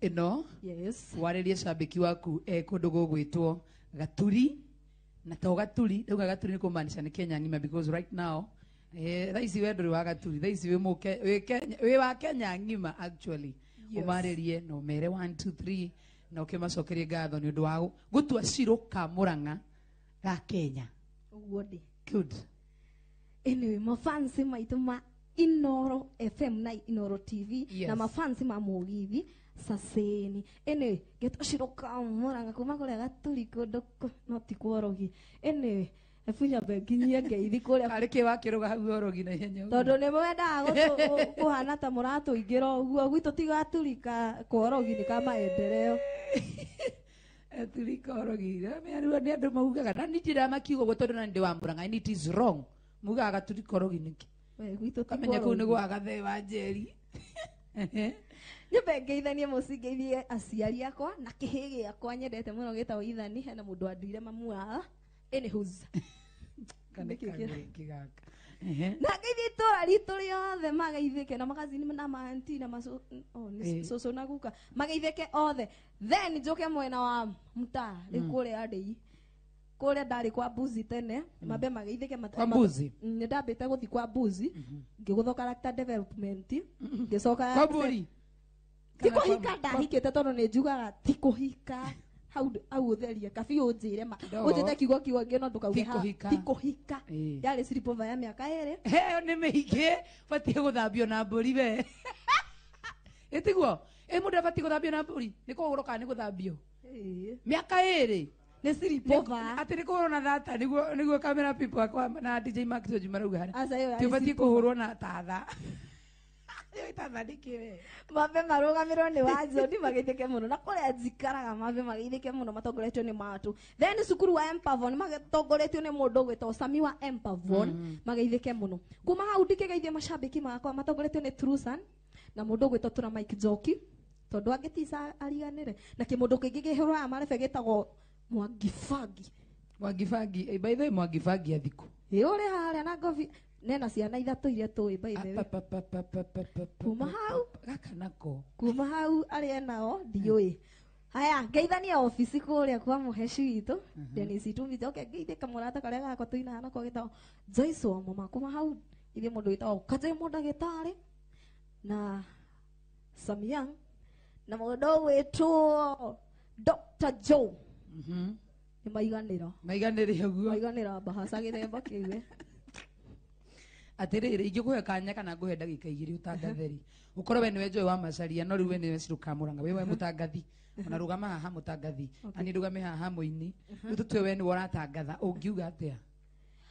ĩno. Yes. Warĩrie shabiki waku kũndũ gũgwĩtwo Gaturi. Na to Gaturi, ndauga Gaturi nĩ kũmaanisha nĩ Kenya ng'ima because right now thaa ici we ndũrĩ wa Gaturi, thaa ici wĩ wa Kenya ng'ima actually. Yes. Ũmarĩrie na ũmere 1 2 3 na ũkĩmacokerie ngatho nĩ ũndũ wa gũtua Shiro ka Mũrang'a ga Kenya. Ũguo ndĩ. Good. Anyway, mafansi maitũ ma Inoro FM na Inoro TV Yes. na mafansi ma Mugithi Saseni. Anyway, getoshiroka Mũrang'a kuma kũrĩa Gaturi kũndũ no ti kworogi. Anyway, efunya benginyie ngeithi kũrĩa Karĩ kĩ wakĩrũga hau orogi na ihenya. tondũ nĩ mwendaga kũhana ta mũratũingĩra ũguo gwitũ ti Gaturi ka kworogi nĩ ka maendeleo. Turika orogi. Nĩ andũ maugaga na nĩ njĩra makiuga ũguo tondũ na ndĩ wa Mũrang'a and it is wrong. Mugaga Turika orogi nĩkĩ? We gwitũ ti Kamenya kũu nĩ kworogi. gwa Gathee wa Njeri. Nyambe ngeithanie mũcingeithie aciari akwa na kĩhĩ gĩakwa nyendete mũno gĩtagwo Ithani, hena mũndũ andũire mamu wao anyhows. Kana kĩgaka. Na ngeithi itũra ritũ rĩothe mageithĩke na magazini na maanti na cũcũ na guka mageithĩke othe, then njoke mwena wa mtaa rĩu kũrĩa ndĩ kũrĩa ndarĩ kwa Mbuzi tene mambe mageithĩke Kwa Mbuzi? nĩ ndambĩte gũthi kwa Mbuzi ngĩgũtho character development ngĩcoka Kwa Mbũri. ti kũhika ndahikĩte tondũ nĩ njugaga ti kũhika au ũtherie kabi ũnjĩre ma Kidogo. ũnjĩte kiugo kĩngĩ no ndũkauge Ti kũhika. ti kũhika Eh. yarĩ sleepover ya mĩaka 2 Heyo nĩ mĩingĩ batie gũthambio na mbũri we. Ĩtiguo mũndũ abatie gũthambio na mbũri nĩ kũhũrwo kana nĩ gũthambio mĩaka 2 nĩ sleepover atĩ nĩ kũhũrwo na thata nĩguo camera people akwa na DJ Max George marauga hara Aca ĩyo ti yarĩ ũbatie sleepover. kũhũrwo na tatha. Ĩyo itatha nĩ kĩwe. mambe marũgamĩrwo nĩ wazoni mageithĩke mũno na kũrĩa njikaraga mambe mageithĩke mũno matongoretio nĩ matu, then cukuru wa Empavon matongoretio nĩ mũndũ ũgwĩtwo Sami wa Empavon mageithĩke mũno. Kuma hau ndikĩgeithia macambĩki makwa matongoretio nĩ Trusan na mũndũ ũgwĩtwo Tura Mike Njoki tondũ angĩtica ariganĩre na kĩmũndũ kĩngĩ kĩhũraga marebe gĩtagwo Mwangibangi. Mwangibangi by the way Mwangibangi athikũ Ũrĩ harĩa na ngobi nena ciana ithatũ iria tũĩ by the way. Kuma hau gaka nako kuma hau arĩa nao ndiũĩ. Haya ngeithania ofici kũrĩa kwa mũheci witũ Dennis Itumbi njoke ngeithĩka mũrata karĩa gakwa tũinaga nako gĩtagwo Joyce wa mama. Kuma hau ithuĩ mũndũ wĩtagwo Kajemo ndagĩtarĩ na Samiang na mũndũ wĩtwo Dr. Joe nĩ maiganĩra ũguo mbahaca gĩthemba kĩu atĩrĩrĩ ingĩkũhe kanya kana ngũhe ndagĩka 2 ũtangatheri ũkorwo we nĩwe Joy wa Macharia no rĩu we nĩwe Shiro ka Mũrang'a we mũtangathi ona rũgama haha mũtangathi na nĩ rũgame haha mũini rĩu tũtue we nĩwe ũratangatha ũngiuga atĩa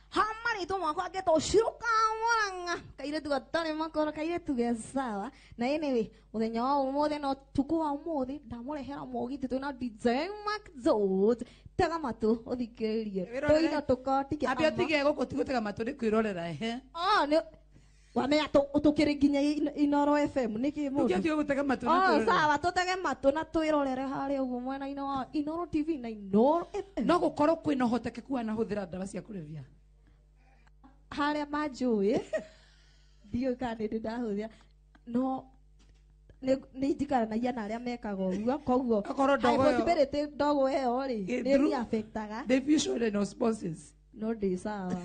hamarĩtwo mwakwa ngetwo Shiro ka Mũrang'a kairĩtu gatarĩ makoro kairĩtu ge sawa na anyway mũthenya wa ũmũthĩ no tuko wa ũmũthĩ ndamũrehera mũgithi twĩna DJ Max George tega matũ ũthikĩrĩrie tũina tũkotike ambia tige gũkũ tigũtega matũ nĩ kwĩrorera ehe nĩ wamenya tũkĩrĩ nginya Inoro FM nĩkĩ mũndũ ũngĩathiĩ gũtega matũ na oh kwĩrorera sawa tũtege matũ na twĩrorere harĩa ũguo mwena-inĩ wa Inoro TV na Inoro FM no gũkorwo kwĩna ũhotekeku wa nahũthĩra ndawa cia kũrebia harĩa manjũĩ ndiũĩ kana nĩ ndahũthĩra no nĩ njikaranagia na arĩa mekaga ũguo koguo Akorwo ndogo ĩyo- possibility ndogo ĩyo rĩ nĩ through- affectaga diffusion and osmosis no ndĩ sawa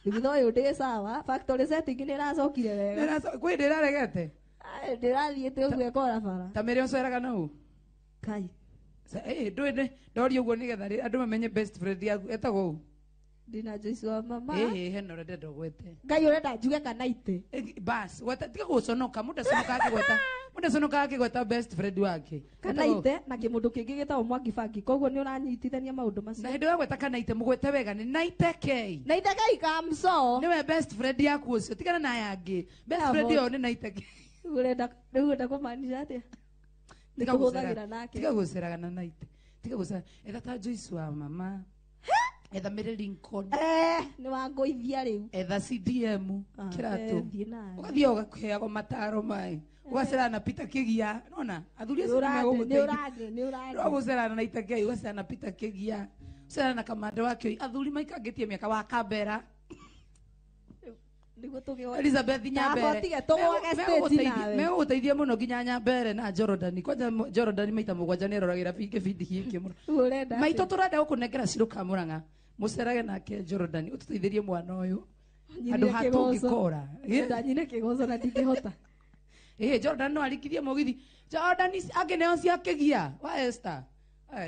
thutha ũyũ ndĩ sawa factory setting nĩ ĩracokire wega kwĩ ndĩraregete ndĩrathiĩte ũguo ekora bara ta mĩrĩ ũceraga na ũ kai ndũĩ ndoria ũguo nĩgetha andũ mamenye best friend yaku etagwo ũ ndina Joyce wa mama hena ũrĩa ndenda ũgwete ngai ũrenda njuge kana itĩ bas tiga gũconoka mũndũ aconokaga akĩgweta best friend wake kana itĩ na kĩmũndũ kĩngĩ gĩtagwo Mwangibangi koguo nĩ ũranyitithania maũndũ macio na hĩndĩ ya gweta kana itĩ mũgwete wega nĩ naite kei na ithe kai kamso nĩwe best friend yaku ũcio tigana na aya angĩ best friend ĩyo nĩ naite kei rĩu ũrenda kũmaanisha atĩa nĩkũhũthagĩra nake tiga gũceraga na naite tiga gũcera etha ta Joyce wa mama etha Mary Lincoln ni wangoithia riu etha CDM kiratu thiĩ nayo. ugathie ugakuheagwo mataro mai ugacerana na Peter Kigia nona athuri acio nĩ ũrandĩ ugucerana na Itakei ugacerana na Peter Kigia ugacerana na Kamande wa Kioi athuri maikangitie miaka wa Kambera nĩguo tũgĩo Elizabeth Nyambere tige tũgwage stage nawe megũteithia mũno nginya Nyambere na Jordan kwanja Jordan maita mũgwanja nĩ aroragira gĩbindi gĩkĩ mũno urenda maitũ tũrenda gũkũnengera Ciro Kamũranga mũcerage nake Jordan ũtũteithĩrie mwana ũyũ andũ hatũngĩkora ndanyine kĩgoco na ndingĩhota Jordan no arikithie mũgithi Jordan angĩ neo cia Kĩgia wa Esther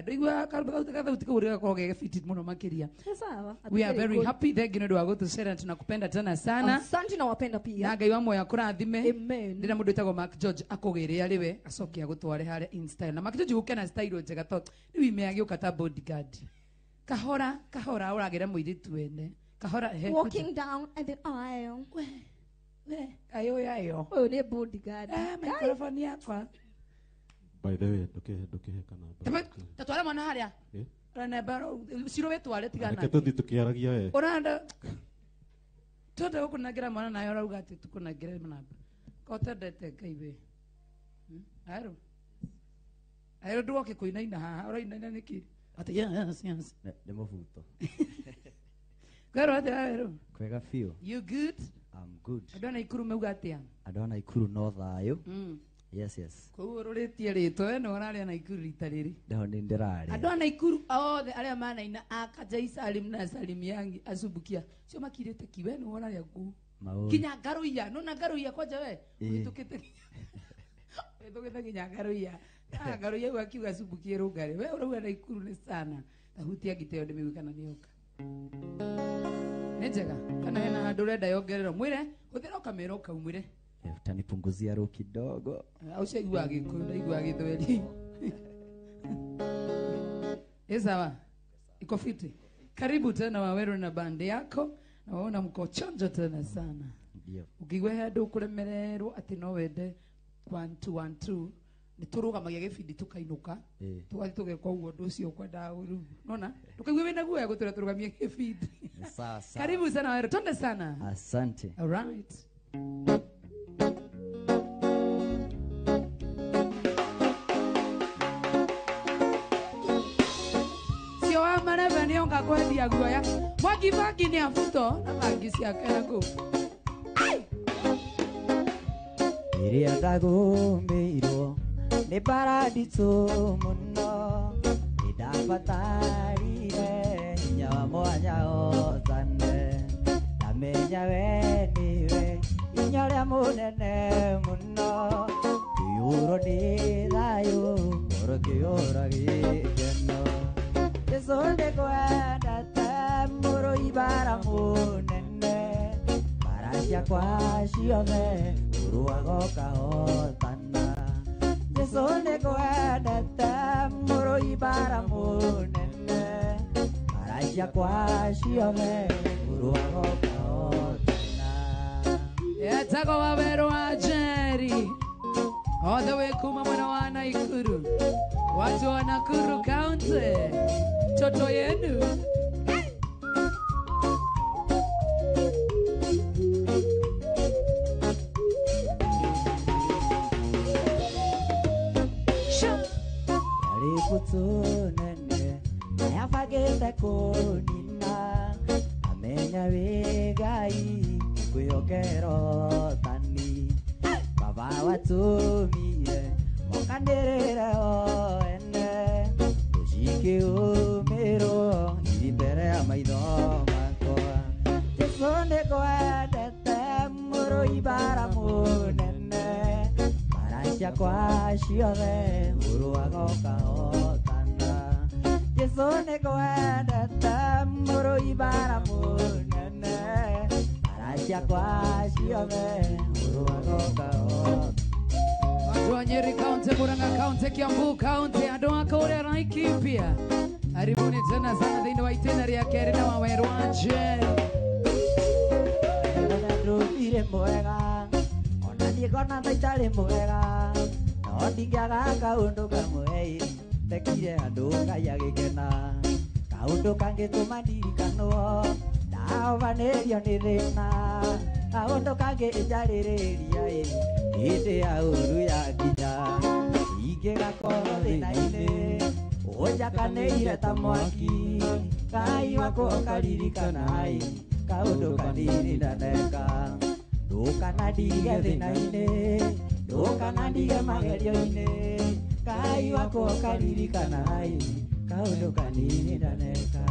ndoigua kathauti kau gakorwo gegefiti mũno makĩria sawa we are very happy thank you nĩ ũndũ wa gũtũcera tunakupenda tena sana asante na wapenda pia na Ngai wa moyo akũrathime amen ndĩna mũndũ wĩtagwo Mark George akũgĩrĩre arĩ we acokia gũtware harĩa Insta na Mark George gũkena style njega tondũ rĩu ime agĩũka ta bodyguard kahora ũragĩra mũirĩtu wene kahora walking down at the aisle ayo ũyũ nĩ bodyguard microphone yakwa by the way ndukihe kana tatwara mwana harĩa namba Ciro wetware tigana reke tuthi tukiaragia we uranda tũnde gũkũnengera mwana nayo ũrauga atĩ tũkũnengere namba kotendete Ngai we ayro ndugoke kũinaina haha ũrainaina nĩkĩ ati yes nĩ mũbuto kwero atĩ ayro kwega biũ you good I'm good andũ a Naikuru mauga atĩa andũ a Naikuru no thayũ yes koguo rũrĩtie rĩtwa we nĩ ũrarĩa Naikuru rita rĩrĩ ndaho nĩ ndĩrarĩa andũ a Naikuru othe arĩa manaina Akajai Salim na Salim Yangi Asubukia cio makirĩte ki we nĩ ũrarĩa ku kinya Ngaruiya nona Ngaruiya kwanja we wĩtũkĩte nginya Ngaruiya Ngaruiya ũguo akiuga Asubukia rũngari we ũrauga Naikuru nĩ sana tahutia ngiteo ndĩmĩgui kana nĩoka nĩ njega kana hena handũ ũrenda yongererwo mwĩre hũthĩra kamera ũkaumĩre utanipunguzia roho kidogo au shaigua Gĩkũyũ ndaigua Gĩthweri sawa iko fiti karibu tena Waweru na bandi yako na waona mko chonjo tena sana ndio ukigwe handũ kuremererwo atĩ no wende 1 2 1 2 nĩ tũrũgamagia gĩbindi tũkainũka tũgathi tũgeka ũguo ũndũ ũcio ũkwenda rĩu nona tukaigwe wĩna guoya gũtũra tũrũgamie gĩbindi sasa karibu sana Waweru tonde sana asante all right mareve ni onga kwendia guoya mwakibaki ni abuto na bangi ciake naku iria ndagumirwo ni paraditso muno idabatarire hinya wa mwanya othane ndamenya we niwe hinya ũrĩa mũnene mũno kĩiyũro nĩ thayũ ngoro kĩiyũra gĩkeno Sonde kwendete mũrũi bara mũnene maracia kwa ciothe ũrũaga ũkahotana Sonde kwendete mũrũi bara mũnene maracia kwa ciothe ũrũaga ũkahotana etagwo Waweru wa Njeri othe wĩ kuma mwena wa Naikuru watu wa Nakuru County toto yenu yaributunene ayafagĩte kũnina amenya wĩ Ngai kwĩhokera tani baba watumie mokanĩrĩre o ene ũcikĩũmĩrwo iri mbere ya maitho makwa Jesũ nĩkwendete mũrũi bara mũnene maracia kwa ciothe ũrũaga ũkahotana Jesũ nĩkwendete mũrũi bara mũnene maracia kwa ciothe ũrũaga ũkahotana watu wa Nyeri County, Murang'a County, Kiambu County, andũ a kũrĩa Laikipia karibuni tena sana thĩinĩ wa itĩna rĩa kerĩ na Waweru wa Njeri ndũthire mwega ona niĩ ngona ta itarĩ mwega no ndingĩaga kaũndũ kamwe tekire andũ Ngai agĩkena kaundu kangituma ndirikano ndaobanĩrio nĩ thĩna kaundu kangĩnjarĩrĩria hĩndĩ ya ũru yakinya ingĩgakorwo thĩna-inĩ ũnjakanĩire ta mwaki Ngai wako ũkaririkana kaundu kanini ndaneka ndũkanandige thĩna-inĩ ndũkanandige magerio-inĩ Ngai wako ũkaririkana kaundu kanini ndaneka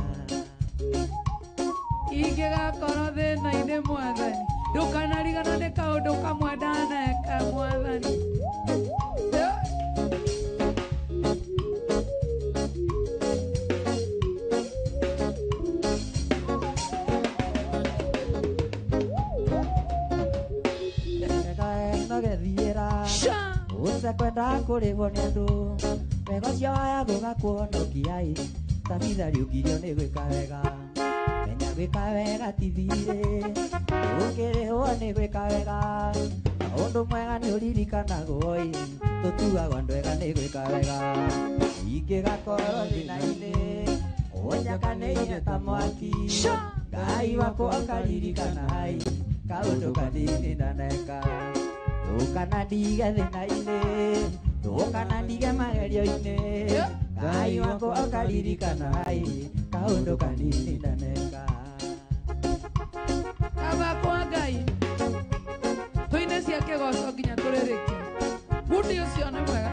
ingĩgakorwo thĩna-inĩ Mwathani ndũkanarigana nĩ kaũndũ kamwe ndaneka Mwathani. Kwenda kũrĩhwo nĩ andũ wega cio waya gũgakũhonokia tabitha rĩũngirio nĩ gwĩka wega menya gwĩka wega ti thirĩ ũkĩrĩhwo nĩ gwĩka wega ũndũ mwega nĩ ũririkanagwo tũtuagwo andũ ega nĩ gwĩka wega ingĩgakorwo thĩna-inĩ ũnjakanĩire ta mwaki Ngai wako ũkaririkana kaũndũ kanini ndaneka ndũkanandige thĩna-inĩ ndũkanandige magerio-inĩ Ngai wako ũkaririkana kaũndũ kanini ndaneka abakwa Ngai tũine cia kĩgoco nginya tũrĩrĩkie bundi ũcio nĩ mwega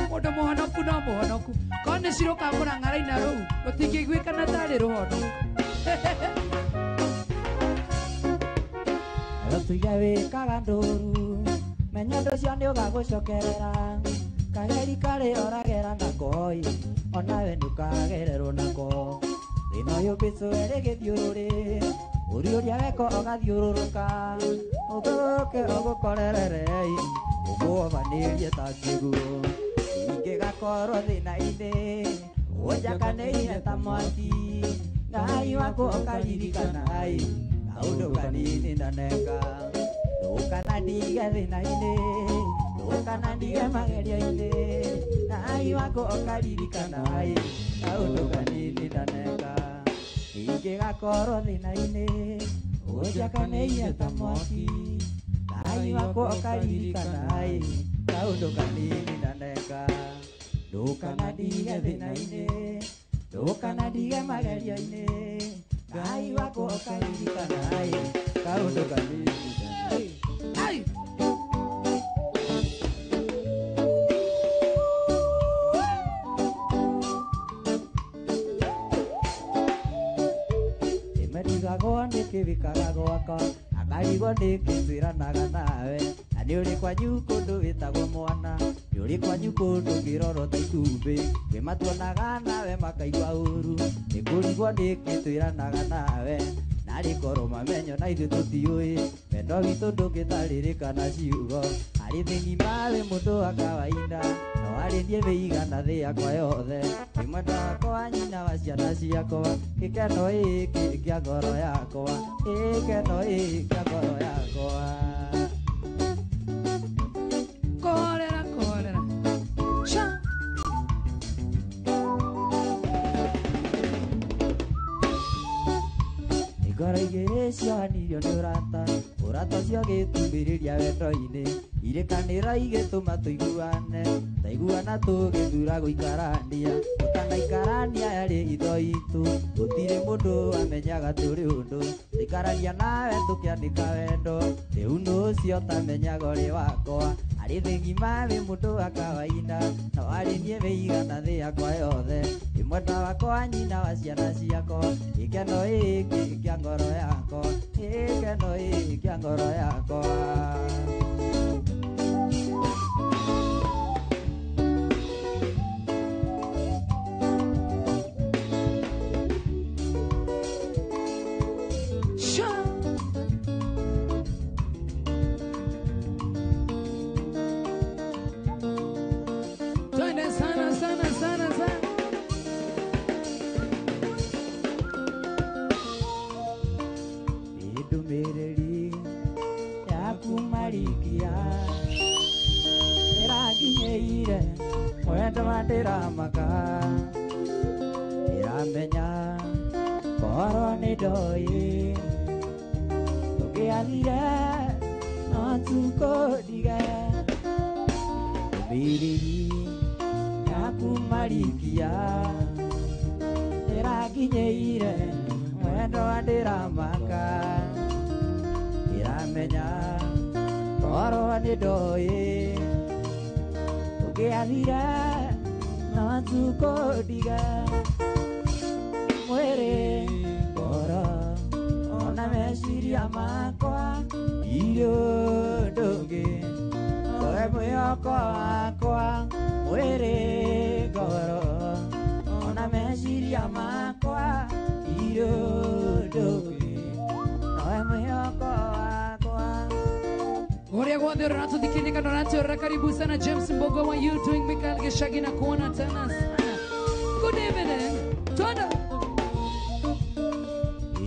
mũndũ mũhonoku no mũhonoku korwo nĩ cirũka mũrang'ara-inĩ rũu rũtingĩiguĩkana tarĩ rũhonoku Tuya wĩkaga ndũru menya ũndũ ũcio nĩ ũgagũcokerera kageri karĩ oragera nako onawe ndũkagererwo nako thĩna ũyũ mbĩcũere gĩthiũrũrĩ ũrĩa weko ũgathiũrũrũka ũgũke ũgũkorerere ũmũobanĩrie ta kĩguũ ingĩgakorwo thĩna-inĩ ũnjakanĩire ta mwaki Ngai wako ũkaririkana kaundu kanini ndaneka ndũkanandige thĩna-inĩ ndũkanandige magerio-inĩ Ngai wako ũkaririkana kaundu kanini ndaneka ingĩgakorwo thĩna-inĩ ũnjakanĩire ta mwaki Ngai wako ũkaririkana kaundu kanini ndaneka ndũkanandige thĩna-inĩ ndũkanandige magerio-inĩ Ngai wako ũkaririkana kaundu kanini Imerigagwo nĩ kĩbikaga gwakwa akarigwo nĩ kĩtwĩranaga nawe na nĩ ũrĩ kwanyu kũndũ wĩtagwo mwana nĩ ũrĩ kwanyu kũndũ kĩroro ta itumbĩ we matuonaga nawe makaigua ũru nĩ kũrigwo nĩ kĩtwĩranaga nawe narĩ korwo mamenyo na ithuĩ tũtiũĩ wendo witũ ndũngĩtarĩrĩkana ciugo harĩ thĩ ng'ima wĩ mũndũ wa kawaida no harĩ niĩ wĩigana thĩ yakwa yothe wĩ mwenda wakwa nyina wa ciana ciakwa gĩkeno gĩkĩ kĩa ngoro yakwa gĩkeno gĩkĩ kĩa ngoro yakwa kũhorera kũhorera ngoro igĩrĩ ciohanirio nĩ ũrata ũcio gĩtumbĩrĩria wendo-inĩ irĩkanĩro igĩtũma tũiguane taiguana tũgĩthura gũikarania tũtanaikarania yarĩ hitho itũ gũtirĩ mũndũ amenyaga tũrĩ ũndũ tũikarania nawe tũkĩandĩka wendo rĩu nũ ũcio tamenyaga ũrĩ wakwa harĩ thĩ ng'ima wĩ mũndũ wa kawaida no harĩ niĩ wĩigana thĩ yakwa yothe wĩ mwenda wakwa nyina wa ciana ciakwa gĩkeno gĩkĩ kĩa ngoro yakwa gĩkeno gĩkĩ kĩa ngoro yakwa mwendo wa ndĩramaka ndĩramenya korwo nĩ ndoĩ tũkĩathire no tukũndige mbiriri yaku marikia ndĩranginyĩire mwendo wa ndĩramaka ndĩramenya korwo nĩ ndoĩ tũkĩathire no tukũndige mwĩrĩ ngoro ona meciria makwa irio ndũngĩ we mwĩhoko wakwa mwĩrĩ ngoro ona meciria makwa irio ndũngĩ we mwĩhoko wakwa Uria guothe unatuthikiria kana unatuona, karibu sana James Mbogo wa You Doing Mikael Gishagi na kuona tena sana. Good evening. Twana.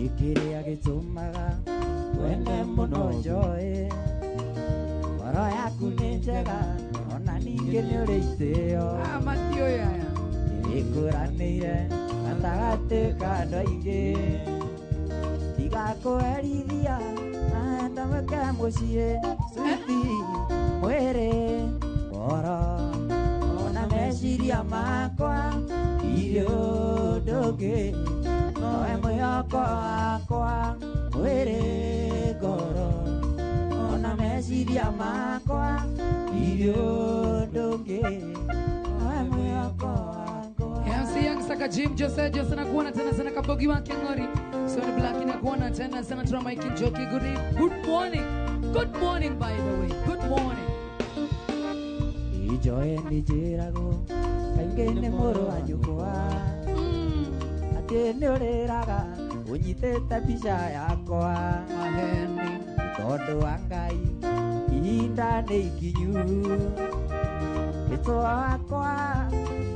Ikiria gĩtũmaga wende mũno njoĩ ngoro yaku nĩ njega ona ningĩ nĩ ũrĩ itĩo Matio yaya. ĩkũranĩire gatagatĩ ka andũ aingĩ ndigakũherithia naenda mwĩke mũciĩ suti mwĩrĩ ngoro ona meciria makwa irio ndũngĩ nowe mwĩhoko wakwa mwĩrĩ ngoro ona meciria makwa irio ndũngĩ nowe mwĩhoko wakwa MC Young Saka Jim Jose Jose na kuona tena sana Kabogi wa Kengori. Sony Black na kuona tena sana Tuna Mike Njoki. Good morning. Good morning by the way. Good morning. Ijoe ni jirago kaingĩ nĩ mũrũ wa nyũkwa atĩ nĩ ũrĩraga ũnyitĩte mbica yakwa Maheni. tondũ wa Ngai ihinda nĩ ikinyu rĩtwa wakwa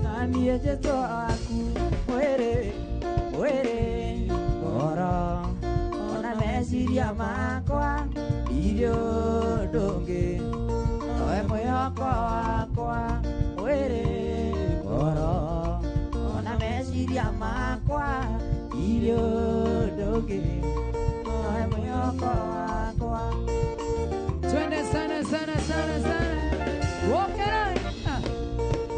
na niĩ njĩtwa waku mwĩrĩ ngoro ona meciria makwa irio ndũngĩ nowe mwĩhoko wakwa mwĩrĩ ngoro ona meciria makwa irio ndũngĩ nowe mwĩhoko wakwa Twende sana sana sana sana. Walk it out.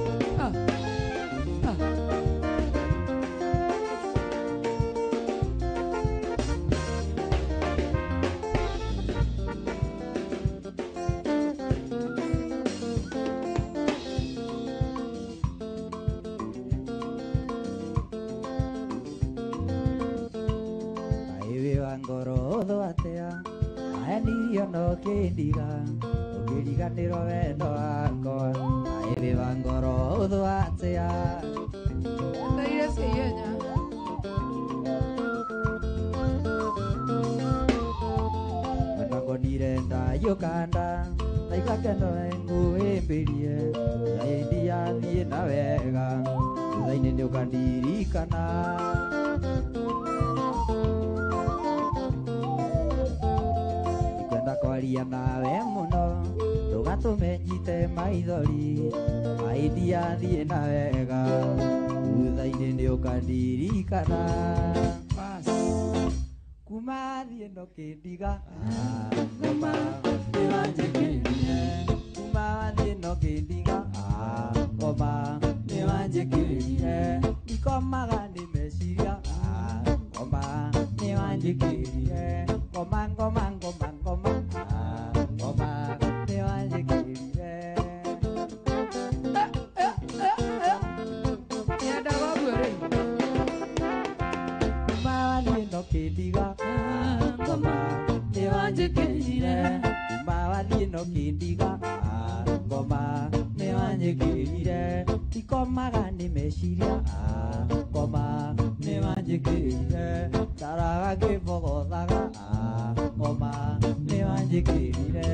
ngoro thwatea ayanirio no kindiga ukiriganirwo wendo wakwa aibi wa ngoro thwatea Ndaire siyenya. nire ndayukanda ndaikakeno nguhĩmbĩrie naĩndia thiĩ na wega thutha-inĩ nĩ ũkandirikana ikwenda kwaria nawe mũno ndũgatũme nyite maithori naĩndia thiĩ na wega thutha-inĩ nĩ ũkandirikana kuma thiĩ no kĩndiga ngoma nĩwanjĩkĩrire kuma thiĩ no kĩndiga ngoma nĩwanjĩkĩrire ikomaga nĩ meciria ngoma nĩwanjĩkĩrire ngoma ngoma ngoma ngoma ngoma nĩwanjĩkĩrire Yenda wabure kuma thiĩ no kĩndiga ngoma nĩwanjĩkĩrire kuma wathiĩ no kĩndiga ngoma nĩwanjĩkĩrire ikomaga nĩ meciria ngoma nĩwanjĩkĩrire taraga ngĩbogothaga ngoma nĩwanjĩkĩrire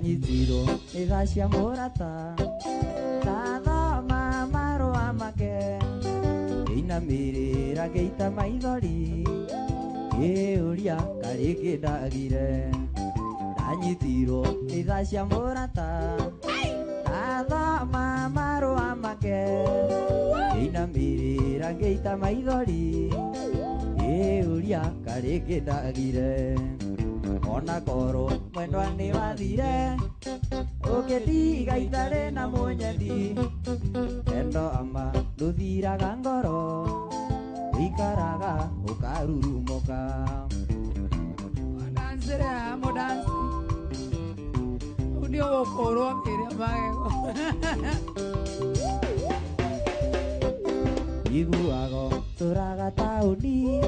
ndanyitiro iracia murata tathoma marua make inamirira geita maithori kiuria kariki ndagire ndanyitiro iracia murata tathoma marua make inamirira geita maithori kiuria kariki ndagire ona koro mwendwa ni wathire ukitiga itare na munyendi endo ama nduthiraga ngoro wikaraga ukarurumuka dansera mo dance unio koro akire magego iguago turaga tauni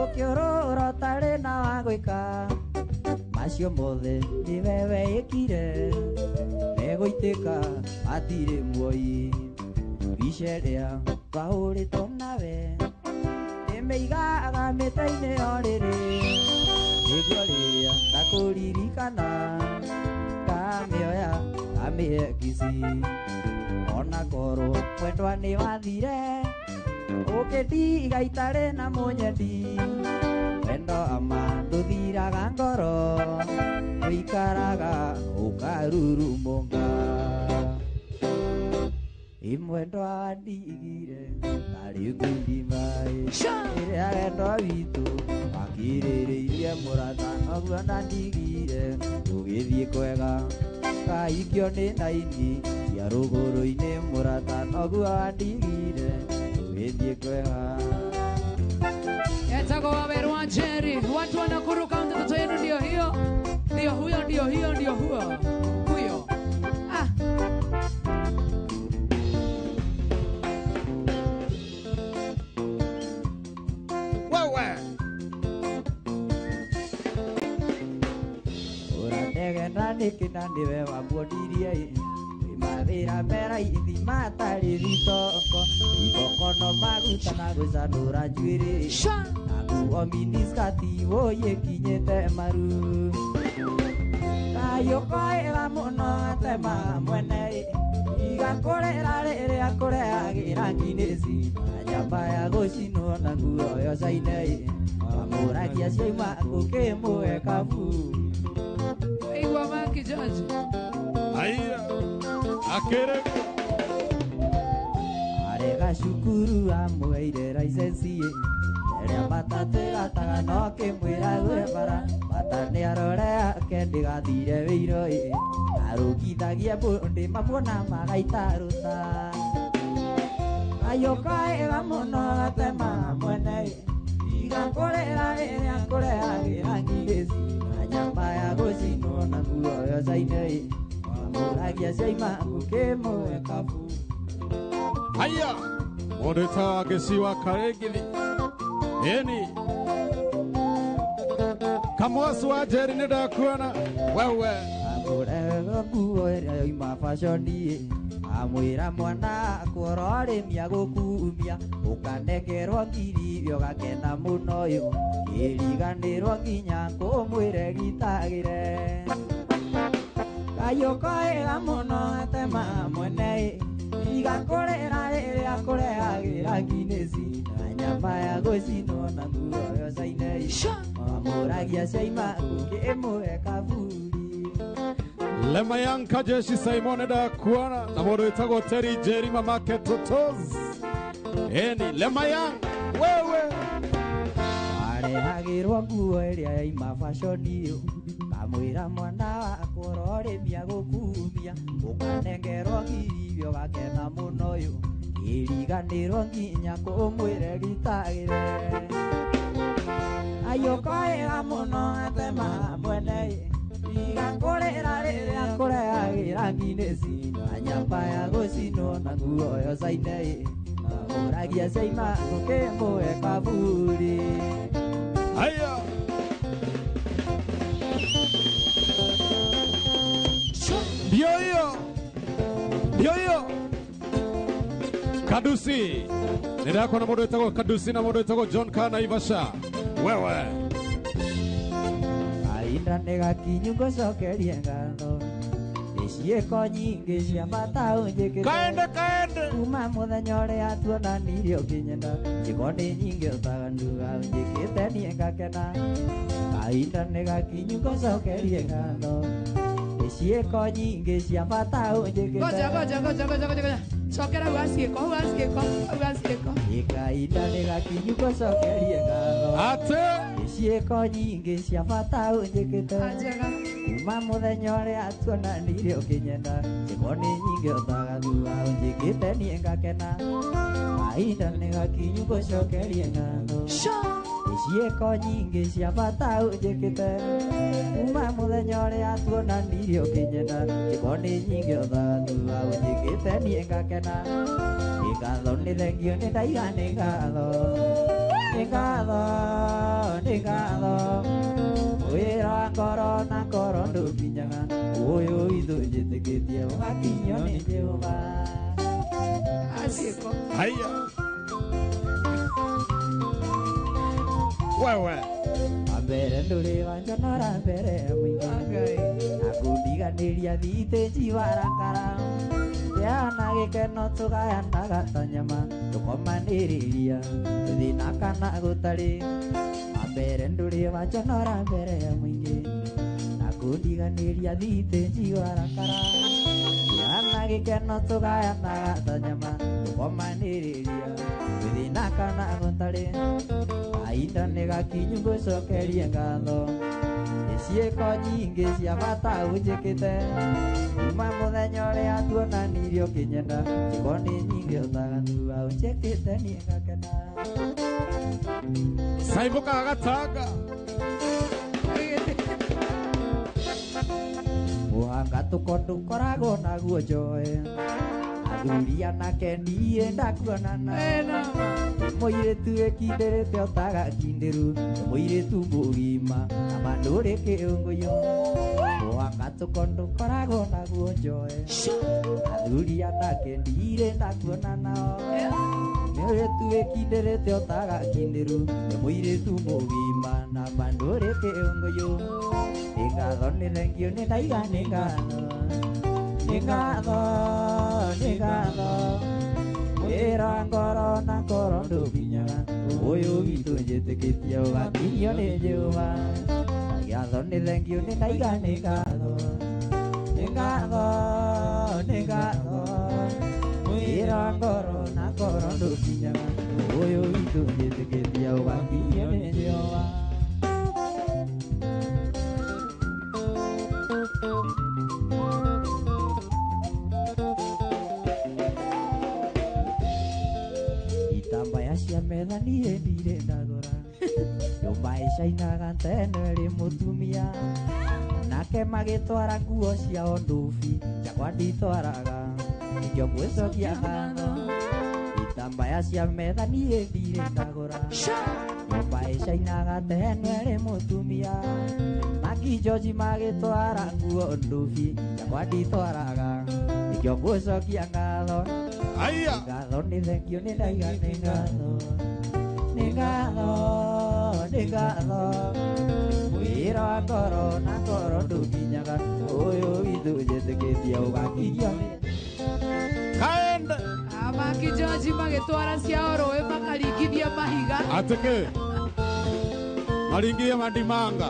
ukiorora tare na wagwika macio mothe ni wewe ikire negoiteka matire muoi bisherea twahuritwo nawe nimeigaga mitaine oriri niguo riria ndakuririkana kamioya kamihekisi ona koro mwendwa ni wathire ukitiga itare na munyendi wendo ama nduthiraga ngoro wikaraga ukarurumunga imwendwa ndigire tari ngundimai iria wendo witu wakiririirie murata noguo ndandigire tugithie kwega kaikio ni naini cia ruguru-ini murata noguo wandigire tugithie kwega Yatago Waweru wa Jerry, watu wa Nakuru kaunti, mtoto yenu ndio hiyo, ndio huyo, ndio hiyo, ndio huyo, huyo. Ah. Wewe. Uratege ndani kinandi we wamwonirie mawira mera ithi matari ritoko itoko no maguta na gwicanura njuiri naguo miniskati woye kinyete maru kayukoira muno atema mwene igakorera riria kureagira nginisi nyamba ya gucinwo na nguo yo caine amuragia ciauma ngukimwe kabu Igwa maki George. Aya. Akere. Arega shukuru amweire license eria matate gataga no kimwira gwe bara matane arore kendigathire wiro arugithagia bundi mamuona magaitaruta ayokaega muno atema mwene igakorera riria kureagira ngigeci nyamba ya gucinwo na nguo yo caine amuragia ciaima ngukimwe kabu Haya. Modeta gesiwa karegithi. Eni. Kamwasu wa Jerry ndakuona. Wewe. amurega nguo iria ima fashoni amwira mwana kurorimia gukumia ukanegerwo ngiri yogakena muno yo kiriganirwo nginya kumwire gitagire kayokoega muno atema mwene igakorera riria kureagira nginesi na nyamba ya gucinwo na nguo yo caine amuragia ciaima ngukimwe kaburi Lema yanka jeshi Simon ndakuona na modo itago Terry Jerry mamake Totos. Eni lema yang wewe. arehagirwo nguo iria yaima fashoni kamwira mwana wako rorimia gukumia ukanengerwo ngiri gakena muno yo iriganirwo nginya kumwire gitagire ayokoega muno atema mwene igakorera riria kureagira nginesi na nyamba ya gucinwo na nguo yo caine amuragia ciaima ngukimwe kaburi Haya. Ndio hiyo. Ndio hiyo. Kadusi. Nidako na modo itago Kadusi na modo itago John Kana Ivasha. Wewe. ainda kahinda negakinyu ngocokerie ngatho ciĩko nyingĩ cia bata ũnjĩkĩte kuma mũthenya ũrĩa tuonanirie ũkĩnyenda ciĩko nĩ nyingĩ ũtaganduga ũnjĩkĩte niĩ ngakena kahinda negakinyu ngocokerie ngatho ciĩko nyingĩ cia bata ũnjĩkĩte Goja. Cokera ugaciĩko. Kahinda negakinyu ngocokerie ngatho ciĩko nyingĩ cia bata ũnjĩkĩte kuma mũthenya ũrĩa tuonanirie ũkĩnyenda ciĩko nĩ nyingĩ ũtagathuga ũnjĩkĩte niĩ ngakena kahinda negakinyu ngocokerie ngatho ciĩko nyingĩ cia bata ũnjĩkĩte kuma mũthenya ũrĩa tuonanirie ũkĩnyenda ciĩko nĩ nyingĩ ũtagathuga ũnjĩkĩte niĩ ngakena ngatho nĩ thengio nĩ ndaiga nĩ ngatho wĩra wa ngoro na ngoro ndũkinyaga ũyũ witũ njĩtĩkĩtie ũgakinyio nĩ Jehova Haya wewe mbere ndũrĩ wanjonora mbere mũingĩ nakundiganĩria thitĩnji warakara yana gĩkeno tũgayanaga ta nyama tũkomanĩrĩria thĩna kana gũtarĩ mbere ndũrĩ wanjonora mbere ya mũingĩ nakundiganĩria thitĩnji warakara yana gĩkeno tũgayanaga ta nyama tũkomanĩrĩria thĩna kana gũtarĩ kahinda negakinyu ngũcokerie ngatho ciĩko nyingĩ cia bata ũnjĩkĩte kuma mũthenya ũrĩa tuonanirie ũkĩnyenda ciĩko nĩ nyingĩ ũtagathuga ũnjĩkĩte niĩ ngakena Saimũka gatanga mũhanga tũkoragwo naguo njoe athuri anake niĩ ndakuonana mũirĩtu wĩkindĩrĩte ũtagakindĩru mũirĩtu mũgima na mandũrĩ kĩũngũyũ mũhanga tũkoragwo naguo njoe athuri anake niĩ ndakuonana mũirĩtu wĩkindĩrĩte ũtagakindĩru mũirĩtu mũgima na mandũrĩ kĩũngũyũ ngatho nĩ thengio nĩ ndaiga nĩ ngatho wĩra ngoro na ngoro ndũkinyaga ũyũ witũ njĩtĩkĩtie ũgakinyio nĩ Jehova ngatho nĩ thengio nĩ ndaiga nĩ ngatho wĩra ngoro na ngoro ndũkinyaga ũyũ witũ njĩtĩkĩtie ũgakinyio nĩ Jehova cia metha niĩ ndirĩ ndagũra nyũmba ĩcainaga nteno ĩrĩ mũtumia nake magĩtwara nguo ciao ndũbi njakwa nditwaraga nĩkĩo ngwĩcokia ngatho itambaya cia metha niĩ ndirĩ ndagũra nyũmba ĩcainaga nteno ĩrĩ mũtumia Maki George magĩtwara nguo ndũbi njakwa nditwaraga nĩkĩo ngwĩcokia ngatho ngatho nĩ thengio nĩ ndaiga nĩ ngatho wĩra wa ngoro na ngoro ndũkinyaga ũyũ witũ njĩtĩkĩtie ũgakinyio kaenda Maki George magĩtwara ciao rũĩ makaringithia mahiga atĩkĩ maringie madimanga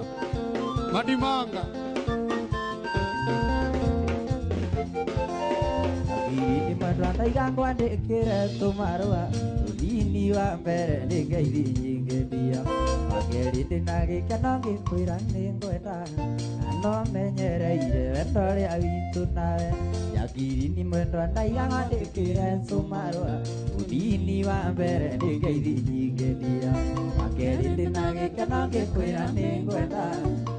ndaiga ngwandĩkĩre tũmarũa tũnini wa mbere nĩ ngeithi nyingĩ ndia wakerĩ ndĩna gĩkeno ngĩkwĩra nĩ ngwenda na no menyereire wendo rĩa witũ nawe nyakirini mwendwa ndaiga ngwandĩkĩre tũmarũa tũnini wa mbere nĩ ngeithi nyingĩ ndia wakerĩ ndĩna gĩkeno ngĩkwĩra nĩ ngwenda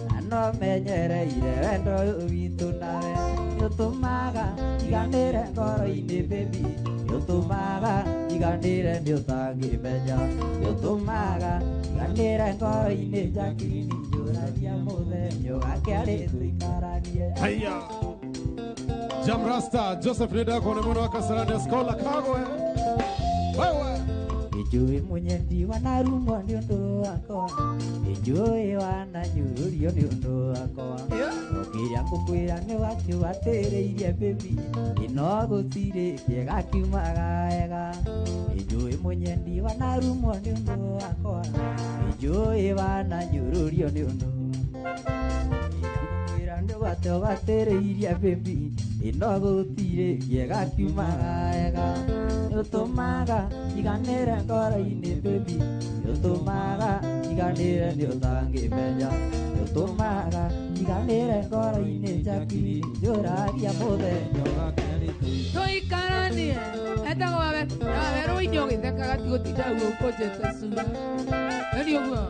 na no menyereire wendo witũ nawe nĩũtũmaga iganĩre ngoro-inĩ baby nĩũtũmaga iganĩre nĩũtangĩmenya nĩũtũmaga iganĩre ngoro-inĩ njakini njũragia mũthenya ũgakĩarĩ tũikaragie haya Jam Rasta Joseph Nidako nĩ mũndũ wa Kasarani Escola Kagwe wewe Ijui munyendi wanarumwa ni undu wakwa Ijui wananyururio ni undu wakwa Okiria ngukwira ni wakiwatiriirie baby Ino gutire kiega kiumaga wega Ijui munyendi wanarumwa ni undu wakwa Ijui wananyururio ni undu Watiriirie baby ino gutire kiega kiumaga wega Utumaga iganire ngoro-ini baby Utumaga iganire ni utangimenya Utumaga iganire ngoro-ini njaki njuragia muthenya Tuikaranie enda wawe ruinyo githekaga tigutinda gukunjete cura Eni uguo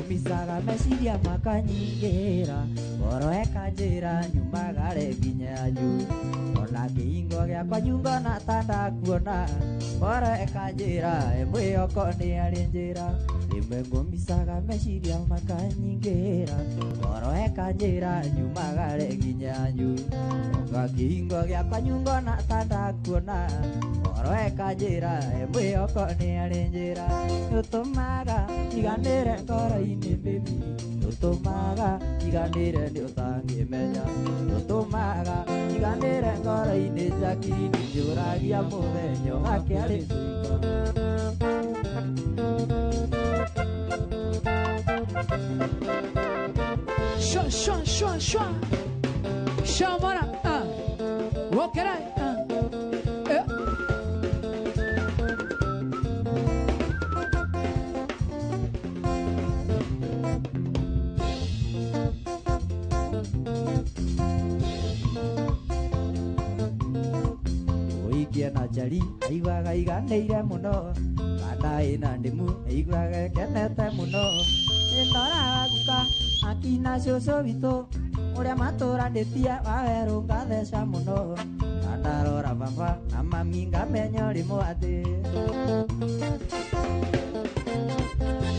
Misaga meciria makanyingira Ngoro ekanjira nyumagare nginya nyu Ona kĩhingo gĩakwa nyungo na tanda kuona Ngoro ekanjira mwĩhoko nĩ arĩ njĩra Rĩmwe ngũmisaga meciria makanyingira Ngoro ekanjira nyumagare nginya nyu Ona kĩhingo gĩakwa nyungo na tanda kuona Ngoro ekanjira mwĩhoko nĩ arĩ njĩra Ũtũmaga iganĩre ngoro-inĩ baby Ũtũmaga iganĩre nĩ ũtangĩmenya Ũtũmaga iganĩre ngoro-inĩ njaki njũragia mũthenya ũgakĩarĩ Shwa shwa shwa shwa Shamara Wokerai na jari aiguaga iganĩire mũno Kanda ĩna ndĩmu aiguaga ekenete mũno Nĩndoraga guka akina cũcũ witũ ũrĩa matũranĩtie wawerũ ngatheca mũno Kandarora baba na mami ngamenya ũrĩmũ atĩ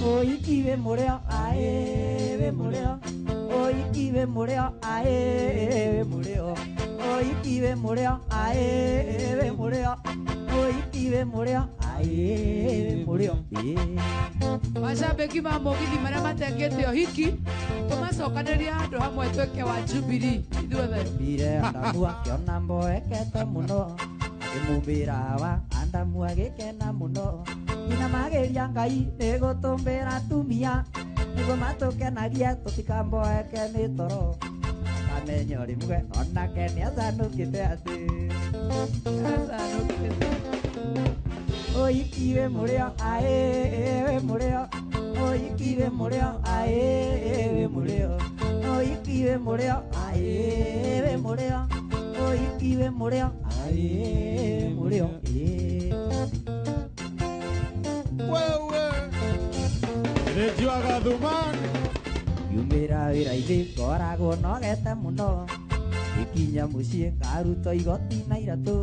Ũiki wĩ mũrĩo aĩ wĩ mũrĩo Ũiki wĩ mũrĩo aĩ wĩ mũrĩo Ũiki wĩ mũrĩo aĩ wĩ mũrĩo Ũiki wĩ mũrĩo aĩ wĩ mũrĩo Macambĩki ma mũgithi marĩa matengĩte ũhiki tũmacokanĩria handũ hamwe twĩke wa Jubilee ithuothe Mbire Adamu akĩona mboekete mũno akĩmumbĩra wa Adamu agĩkena mũno Nyina magĩria Ngai nĩ gũtũmbĩra atumia nĩguo matũkenagie tũtikamboeke nĩ toro Akamenya rĩmwe onake nĩacanũkĩte atĩ Ũiki wĩ mũrĩo aĩ wĩ mũrĩo Ũiki wĩ mũrĩo aĩ wĩ mũrĩo Ũiki wĩ mũrĩo aĩ wĩ mũrĩo Ũiki wĩ mũrĩo aĩ wĩ mũrĩo Wewe Rejuaga Dhuman Yumĩra wĩra-inĩ ngoragwo nogete mũno Gĩkinya mũciĩ ngarutwo igoti na iratũ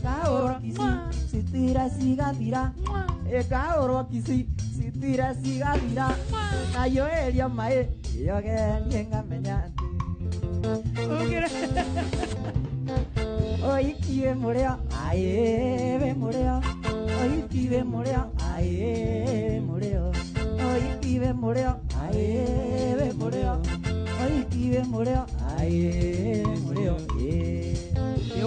Ngaũrwo kici citira cigathira Ngaũrwo kici citira cigathira Nayo ĩrio maĩ ĩyogenie ngamenya atĩ Ũiki wĩ mũrĩo aĩ wĩ mũrĩo Ũiki wĩ mũrĩo aĩ wĩ mũrĩo Ũiki wĩ mũrĩo aĩ wĩ mũrĩo Ũiki wĩ mũrĩo aĩ wĩ mũrĩo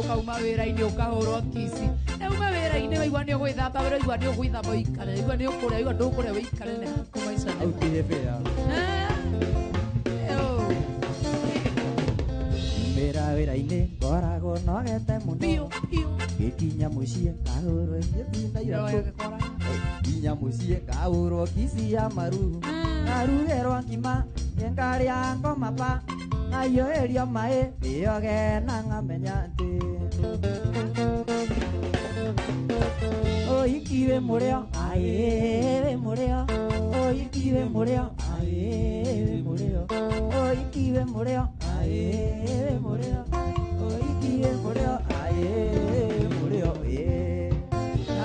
Ũkauma wĩra-inĩ ũkahũrwo kici Neuma wĩra-inĩ waigua nĩ ũgwĩthamba waigua nĩ ũgwĩthamba ũikare waigua nĩ ũkũrĩa waigua ndũkũrĩa ũikare nĩ kũmaica Au tire bea Yumĩra wĩra-inĩ ngoragwo nogete mũno Gĩkinya mũciĩ ngahũrwo igoti na iratũ Nginya mũciĩ ngahũrwo kici ya maru Ngarugĩrwo ngima ngarĩa ngomaba Nayo ĩrio maĩ ĩyoge na ngamenya atĩ Ũiki wĩ mũrĩo aĩ wĩ mũrĩo Ũiki wĩ mũrĩo aĩ wĩ mũrĩo Ũiki wĩ mũrĩo aĩ wĩ mũrĩo Ũiki wĩ mũrĩo aĩ wĩ mũrĩo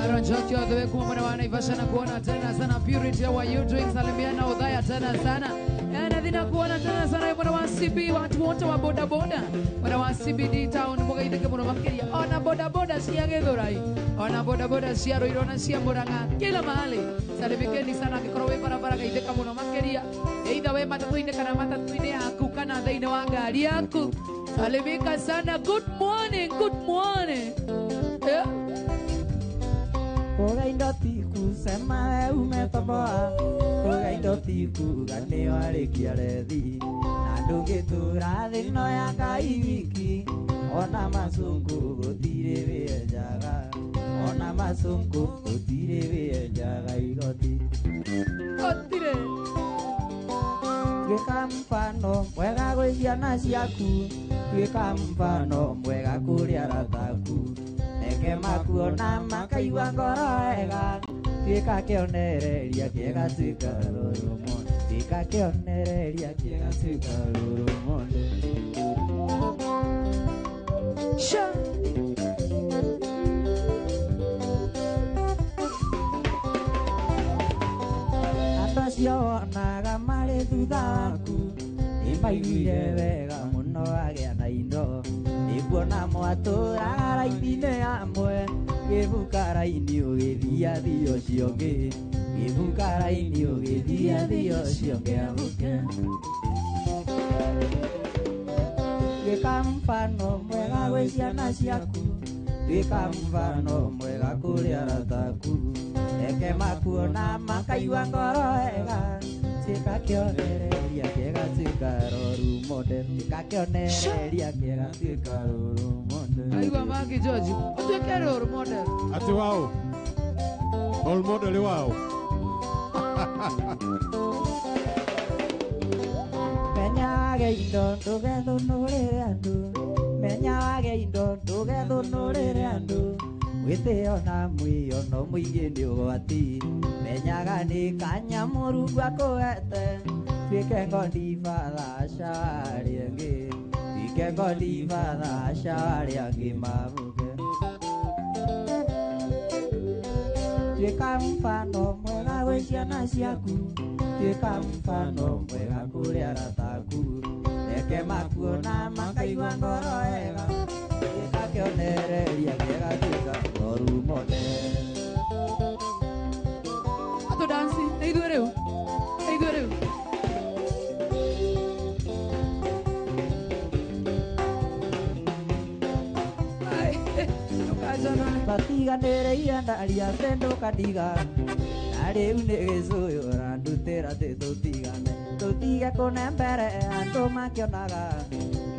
Aronjokio the way kumana wana ivashana kuona tena sana. Purity, how are you doing? Salimiana udhaya tena sana. Nadhina kuona tena sana mwana wa CB, watu wote wa boda boda. Mwana wa CBD town mboga ideke mwana mafikiria. Ona boda boda siya gedhorai. Ona boda boda siya roirona siya moranga. Kila mahali. Salibikeni sana kikorowe barabara kaideka mwana mafikiria. Either we matatuine kana matatuine yaku kana dhaine wa gari yaku. Salibika sana. Good morning, good morning. Yeah. Koga indotiku sema umetoboa. Koga indotiku gane wale kiarethi. Nanduge turathi no ya Ngai wiki. Ona masungu gutire wejaga. Ona masungu gutire wejaga igoti. Gutire. Twika mfano mwega gwĩ ciana ciaku. Twika mfano mwega kũrĩ arataku. Eke makuona makaigua ngoro wega. Twika kĩonereria kĩega tũikarũrũmo. Twika kĩonereria kĩega tũikarũrũmo. Andũ acio wonaga marĩ thutha waku nĩmaiguire wega mũno wagĩa na indo. Nĩkuona mwatũraga raini-inĩ amwe. Gĩbuka raini ũgĩthiathi ũcio ũngĩ. Gĩbuka raini ũgĩthiathi ũcio ũngĩ abuke. Twĩka mfano mwega gwĩ ciana ciaku. Twĩka mfano mwega kũrĩ arataku. Eke makuona makaigua ngoro wega. Twĩka kĩonereria kĩega tũikarũrũmo. Twĩka kĩonereria kĩega tũikarũrũmo. Aigua maki George. Tuweke role model. Ati wao. Role model wao. Menya wage indo ndũgethũnũrĩre andũ. Menya wage indo ndũgethũnũrĩre andũ. Wĩtĩo na mwĩono mũingĩ nĩ ũgwati. Menyaga nĩ kanya Mũrungu akũhete. Twĩke ngondi bathaca arĩa angĩ. Twĩke ngondi bathaca arĩa angĩ mabuke. Twĩka mfano mwega gwĩ ciana ciaku. Twĩka mfano mwega kũrĩ arataku. Eke makuona makaigua ngoro wega. Twĩka kĩonereria kĩega tũikarũrũmo. Ato dansi, neithue rĩu. Neithue rĩu. Batiganĩrĩire ndaria ndũkadiga. Na rĩu nĩ gĩcũyũra ndutĩra thĩ tũtigane. Tũtige kũnembere andũ makĩonaga.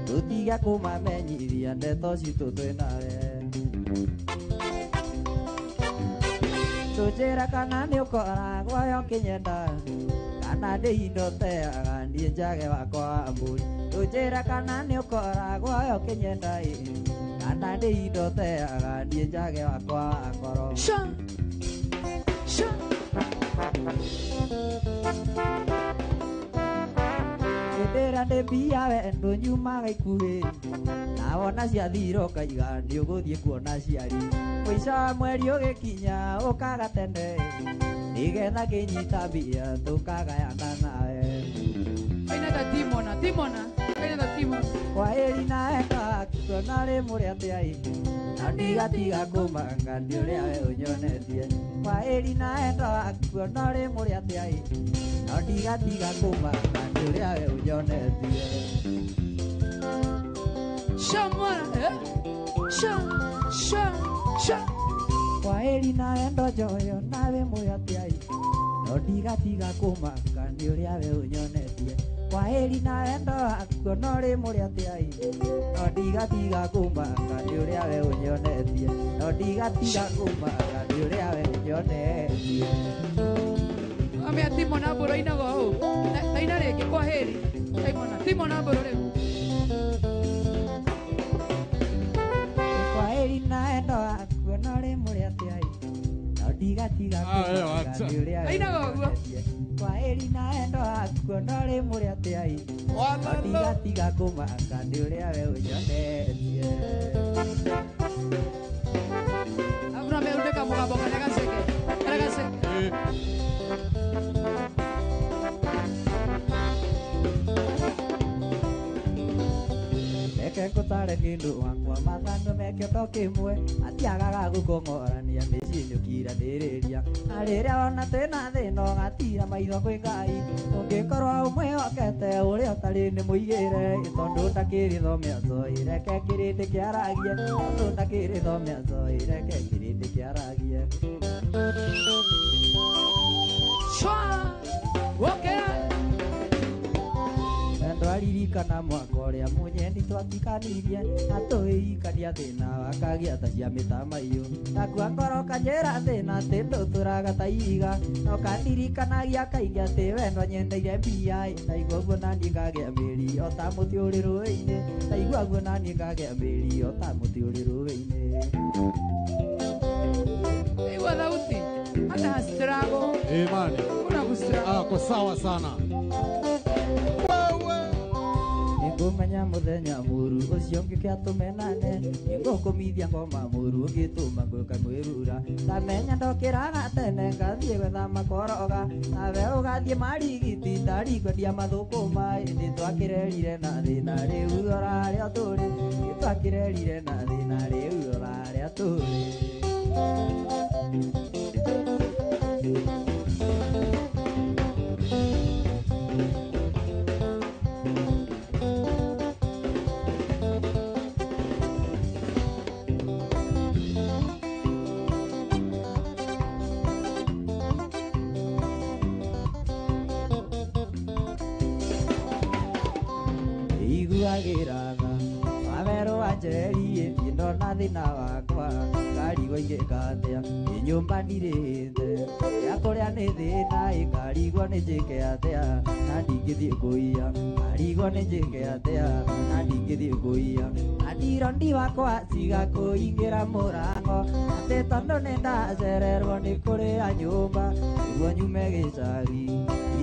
Tũtige kũmamenyithia ndeto citũ twĩnawe. Tũnjĩra kana nĩ ũkoragwo yo kĩnyenda. Kana ndĩ indo teaga niĩ njage wakwa wa mbũri. Tũnjĩra kana nĩ ũkoragwo yo kĩnyenda. Kana ndĩ indo teaga niĩ njage wakwa wa ngoro. Ndĩra ndĩ mbia wendo nyumaga ikuhĩ. Na wona ciathira ũkaiga nĩ ũgũthiĩ kuona ciari. Mũico wa mweri ũgĩkinya ũkaga tene. Nĩgetha kĩnyita mbia tũkagayana nawe. Aina ta Timona, Timona. Aina ta Timona. Kwaheri naenda kuona rĩ mũrĩ atĩa ĩ. Na ndigatiga kũmanga nĩ ũrĩa we ũnyonetie. Kwaheri naenda kuona rĩ mũrĩ atĩa ĩ. Na ndigatiga kũmanga nĩ ũrĩa we ũnyonetie. Shamwana, Sha. Kwaheri naenda njoyo nawe mũrĩ atĩa ĩ. No ndigatiga kũmanga nĩ ũrĩa we ũnyonetie. Kwaheri naenda kuona rĩ mũrĩ atĩa ĩ. No ndigatiga kũmanga nĩ ũrĩa we ũnyonetie. No ndigatiga kũmanga nĩ ũrĩa we ũnyonetie. Amea Timona mbũrũ ainaga ũũ. Aina rĩngĩ kwaheri. Timona mbũrũ rĩu. Kwaheri naenda kuona rĩ mũrĩ atĩa ĩ. No ndigatiga kũmanga nĩ ũrĩa we ũnyonetie. Kwaheri naenda kuona rĩ mũrĩ atĩa ĩ. No ndigatiga kũmanga nĩ ũrĩa we ũnyonetie. Abuna meundeka mugambo kana gaseke. Kana gaseke. Meke kutare kindu wakwa mathano meke tokimwe atiagaga gukongorania micinyukira ndiriria ariria ona tena thino gatira maitho kwi Ngai ungikorwo umwe okete uria utari ni muigire tondu ndakirithomia nzoi reke kirindi kiaragie tondu ndakirithomia nzoi reke kirindi kiaragie Shwa okay ndwaririkana mwaka ũrĩa mũnyeni twatikanirie atũĩikania thĩna wakagia ta cia mĩtamaiyũ nakua ngoro kanjĩra thĩna atĩ ndũtũraga ta ihiga no kandirikanagia kaingĩ atĩ we no nyendeire mbia ndaigua guo naniĩ ngagĩa mĩri o ta mũtĩ ũrĩ rũĩ-inĩ ndaigua guo naniĩ ngagĩa mĩri o ta mũtĩ ũrĩ rũĩ-inĩ igua thauti hata strago Imani. una kustrago Ako sawa sana. ngũmenya mũthenya mũru ũcio ngĩkĩatũmenane ngũkũmithia ngoma mũru ũngĩtũma ngũka mwĩrura ndamenya ndokĩraga tene ngathiĩ gwetha makoroga nawe ũgathiĩ marigiti ndarigwendia mathũkũma ĩndĩ twakĩrerire na thĩna rĩu ũrarĩa tũrĩ twakĩrerire na thĩna rĩu ũrarĩa tũrĩ iguagĩraga wawero wanjerie ndona thĩna wakwa ngarigwo ingĩka atĩa nyũmba ndirĩte ya kũrĩa nĩ thĩna ngarigwo nĩ njĩke atĩa na ndingĩthiĩ kũiya ngarigwo nĩ njĩke atĩa na ndingĩthiĩ kũiya na ndirondi wakwa tiga kũingĩra mũrango atĩ tondũ nĩ ndacererwo nĩ kũrĩa nyũmba nĩguo nyume gĩcagi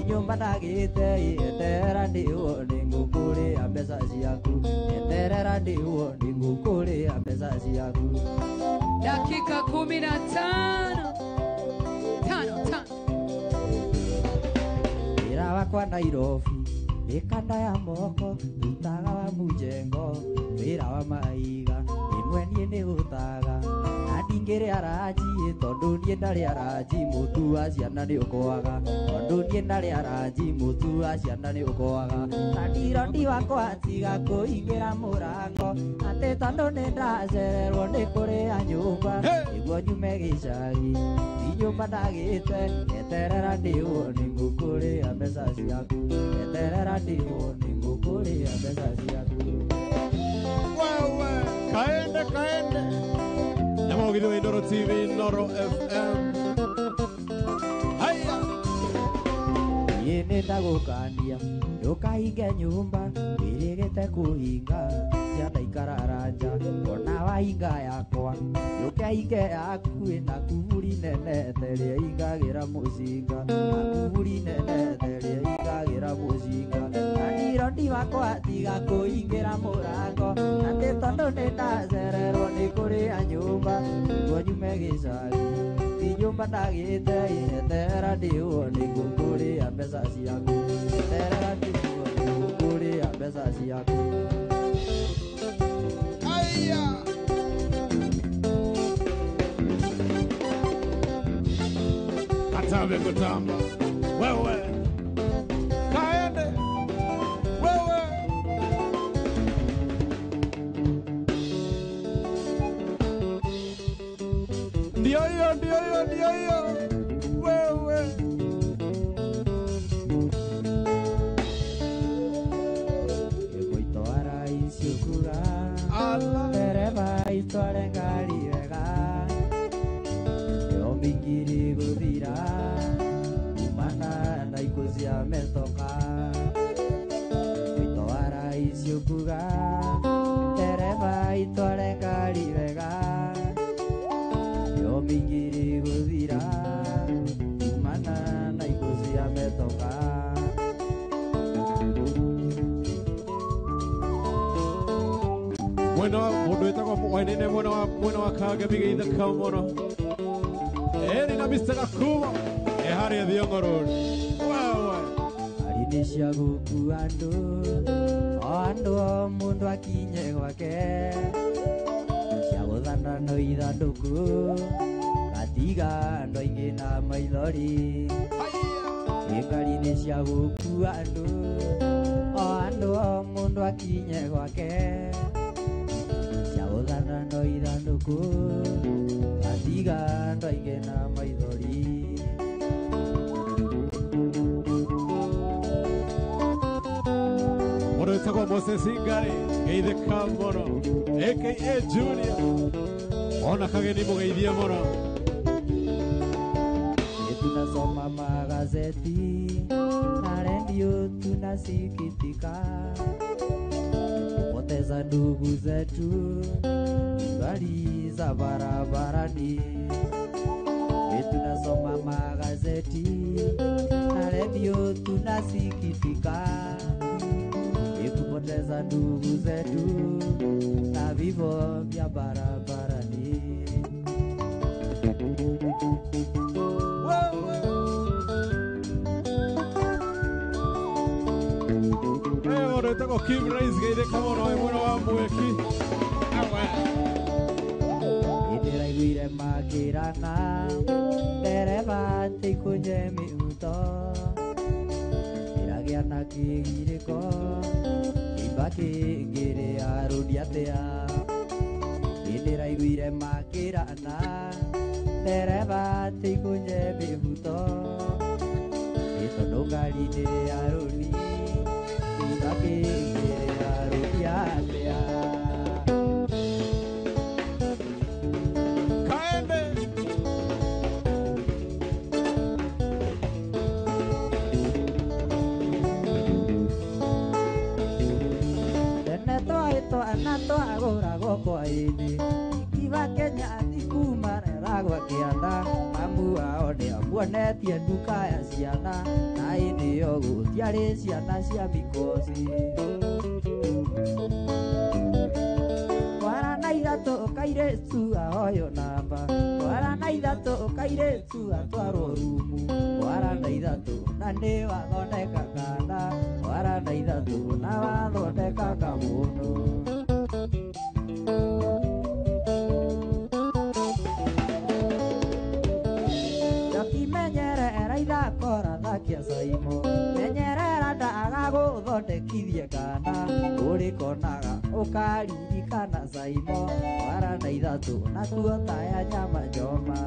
nyũmba ndagĩte eterera ndĩwo nĩ ngũkũrĩa mbeca ciaku eterera ndĩwo nĩ ngũkũrĩa mbeca ciaku dakika 15 wĩra wakwa Nairobi ĩkanda ya moko ndutaga wa mũjengo wĩra wa maiga ĩmwe niĩ nĩ gũtaga na ndingĩrĩa ranji tondũ niĩ ndarĩa ranji mũtu wa ciana nĩ ũkwaga tondũ niĩ ndarĩa ranji mũtu wa ciana nĩ ũkwaga na ndirondi wakwa tiga kũingĩra mũrango atĩ tondũ nĩ ndacererwo nĩ kũrĩa nyũmba nĩguo nyume gĩcagi ti nyũmba ndagĩte eterera ndĩwo nĩ ngũkũrĩa mbeca ciaku eterera ndĩwo nĩ ngũkũrĩa mbeca ciaku Wewe kaende Nyamogithi wa Inoro TV, Inoro FM. Haya niĩ nĩ ndagũkania ndũkahinge nyũmba wĩrĩgĩte kũhinga ciana ikarara nja ona wahinga yakwa ndũkahinge yaku ĩna kuburi nene terĩa ingagĩra mũcinga na kuburi nene terĩa ingagĩra mũcinga na ndirondi wakwa tiga kũingĩra mũrango atĩ tondũ nĩ ndacererwo nĩ kũrĩa nyũmba nĩguo nyume gĩcagi ti nyũmba ndagĩte eterera ndĩwo nĩ ngũkũrĩa mbeca ciaku eterera ndĩwo nĩ ngũkũrĩa mbeca ciaku Haya Atambe kutamba Wewe kaende Wewe Ndio hiyo Wewe Egoitwara iciũkuga Ndereba itware ngari wega Yombingiri gũthira Kumana na ikuũ cia metoka Egoitwara iciũkuga Ndereba itware ngari wega Yombingiri gũthira Kumana na ikuũ cia metoka Mwena mundu wetagwo wainene mwena wa Kagemi Githaka muno. Eri na Mr. Gakumo ehari Thiong'o Road. Wewe Arinde cia gũkua andũ o mũndũ akinye gwake cia gũthana no ithandũkũ gatiga andũ aingĩ na maithori ngari-inĩ cia gũkua andũ o mũndũ akinye gwake cia gũthana no ithandũkũ gatiga andũ aingĩ na maithori. Mundu wetagwo Moses Ingari Githaka muno aka Junior. Ona kageni mugeithie muno. Tunasoma magazeti na redio tunasikitika kupoteza ndugu zetu mbali za barabarani. Tunasoma magazeti na redio tunasikitika kupoteza ndugu zetu na vifo vya barabarani. Mundu wetagwo Kim Rais Githaka muno mwena wa Mweki. Ndĩraiguire makĩrana ndereba tĩkũnye mĩhuto ĩragĩa na kĩgirĩko kĩimba kĩngĩrĩ arũndi atĩa. Ndĩraiguire makĩrana ndereba tĩkũnye mĩhuto tondũ ngari nĩ arũndi kĩimba kĩngĩrĩ arũndi atĩa. Anato agoragwo kwa ini ikiva Kenya atikuma ragwa kianda mamu ao nĩ amuonetie nduka ya ciana na ĩndĩ yo gũtiarĩ ciana cia mikosi. Twara na ithatũ kairĩtu ahoyo namba twara na ithatũ kairĩtu atwarwo rumu twara na ithatũ na nĩ wathondeka kana twara na ithatũ na wathondeka kamũndũ. Menyerera ithako rathakia Saimo menyerera ndagagũthondekithie kana ũrĩkonaga ũkaririkana Saimo twara na ithatũ natuo taya nyama njoma.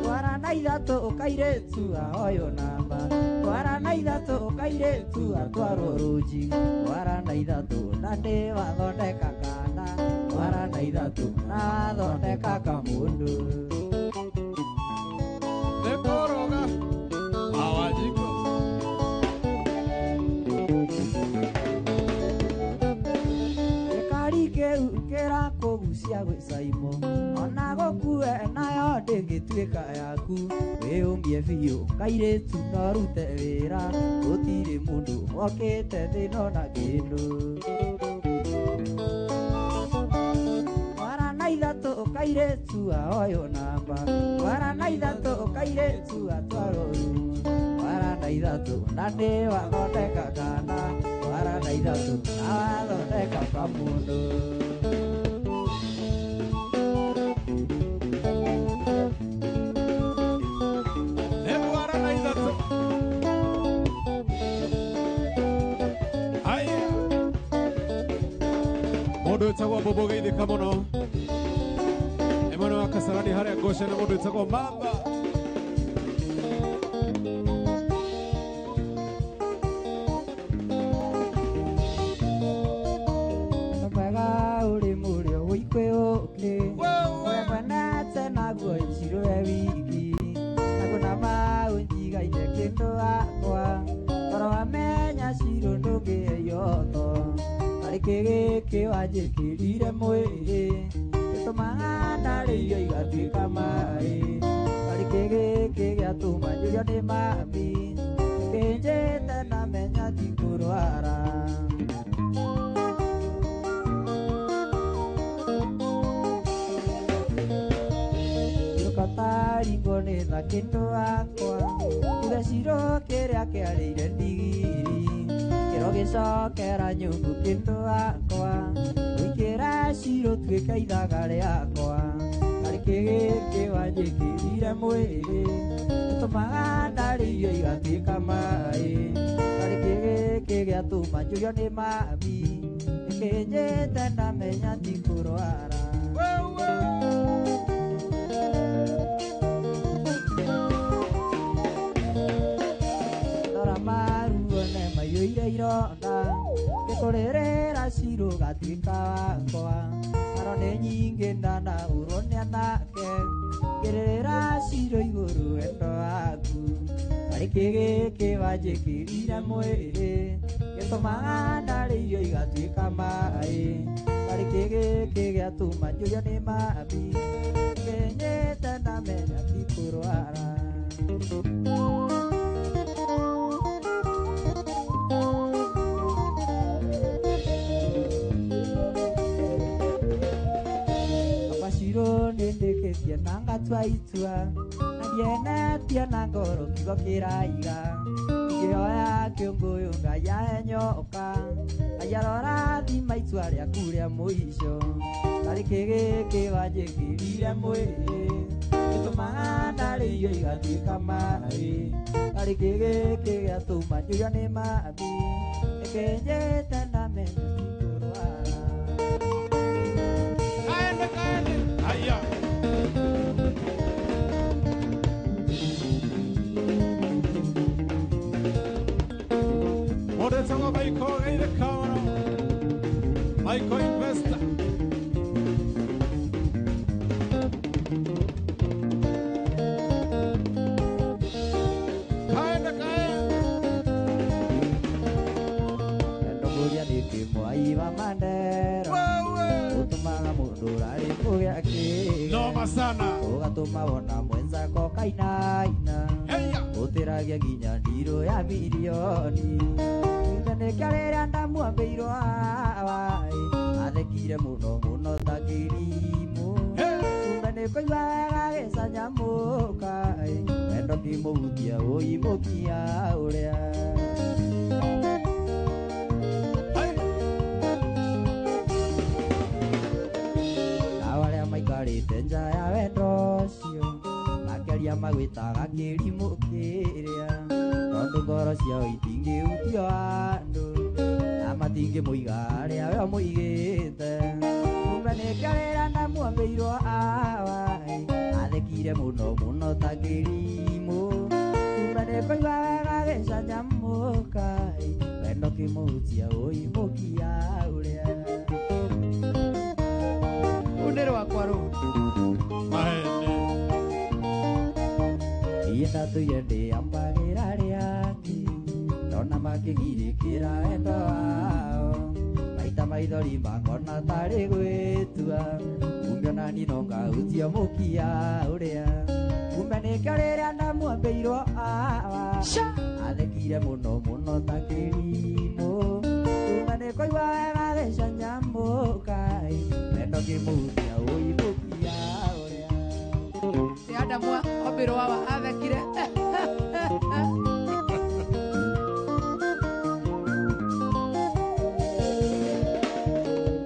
Twara na ithatũ kairĩtu ahoyo namba twara na ithatũ kairĩtu atwarwo rũnji twara na ithatũ na nĩ wathondeka kana twara na ithatũ na wathondeka kamũndũ. Nekoroga awajiko gĩkari kĩu kĩrakũgucia gwĩ Saimo ona gũkue nayo ndĩngĩtuĩka yaku wĩyũmie biũ kairĩtu no rute wĩra gũtirĩ mũndũ okĩte thĩno na kĩndũ. Twara na ithatũ kairĩtu ahoyo namba twara na ithatũ kairĩtu atwarwo rumu twara na ithatũ na nĩ wathondeka kana twara na ithatũ na wathondeka kamũndũ. Mundu wetagwo Bobo Githaka muno mwena wa Kasarani harĩa Goshen na mundu wetagwo Mamba. Mwega ũrĩ mũrĩo wĩkwĩũkĩ wekwenete naguo njirũe wiki naguna maũnjigaine kĩndũ wakwa toro wamenya cirũ ndũngĩyoto arĩkĩ gĩkĩ wanjĩkĩrire mwĩrĩ gĩtũmaga ndarĩirio igatuĩka maĩ arĩkĩ gĩkĩ gĩatũma njũrio nĩ mami kĩnjĩte na menya ti kũrwara. ni na kindu akwa Ugeciro kiria kiarire ndigiri Kiro gicokera nyungu kindu akwa Wikira ciro tuika ithaga riakwa Kari kigiki wanjikirire mwiri Tumaga ndariyo igatuika mai Kari kigiki giatuma njurio ni mami Nikinyite ndamenya ti kurwara Ndora maruo ne maiyũire ironda Ngĩkũrĩrĩra ciro gatuĩka wakwa Aro nĩ nyingĩ ndanahũrwo nĩ anake Ngĩrĩrĩra ciro igũrũ wendo waku Karĩ kĩgĩkĩ wanjĩkĩrire mwĩrĩ Gĩtũmaga ndarĩirio igatuĩka maĩ Karĩ kĩgĩkĩ gĩatũma njũrio nĩ mami Ngĩnyĩte ndamenya ti kũrwara Ciro nĩndĩkĩtie na ngatua itua Na ndienetie na ngoro kiugo kĩraiga Ngĩoya kĩũngũyũ Ngai ahe nyoka Ngai arora thima itua rĩaku rĩa mũico Karĩ kĩgĩkĩ wanjĩkĩrire mwĩrĩ Gĩtũmaga ndarĩirio igatuĩka maĩ Karĩ kĩgĩkĩ gĩatũma njurio nĩ mami Nĩkĩnjĩte ndamenya ti kũrwara Aya. Modetanga Maiko ile kamera. Maiko Investor. Kaenda. Ndogoria nikimwaiva mandero. Utumaga mundu rari kugĩa kĩga Noma sana. Ugatũma wona mwenzako kainaina Ũtĩragia nginya ndirũ ya milioni Nda nĩkĩarĩrĩa ndamuambĩirwo awai Athekire mũno mũno ta kĩrimũ Kumbe nĩkũigua wega gĩcanyamũka Wendo kĩmũhutia ũimũkia ũrĩa Maikarĩte nja ya wendo ũcio Makĩria magwĩtaga kĩrimũ kĩrĩa Tondũ ngoro ciao itingĩhutio andũ Na matingĩmũiga harĩa we mũigĩte Kumbe nĩkĩarĩrĩa ndamuambĩirwo awai Athekire mũno mũno ta kĩrimũ Kumbe nĩkũigua wega gĩcanyamũka Wendo kĩmũhutia ũimũkia ũrĩa Undero akwaro Mahene. Ienda tuyende ambagira riaki Nona makĩgirĩkĩra wendo wao Maita maithori makona tarĩ gwĩtua Kumbe ona ni no ngahutia mũkia ũrĩa Kumbe nĩkĩo rĩrĩa ndamuambĩirwo awa Athekire mũno mũno ta kĩrimũ Kumbe nĩkũigua wega gĩcanyamũka Wendo kĩmũhutia ũimũkia ũrĩa Ti Adamu ombĩrwo wawa athekire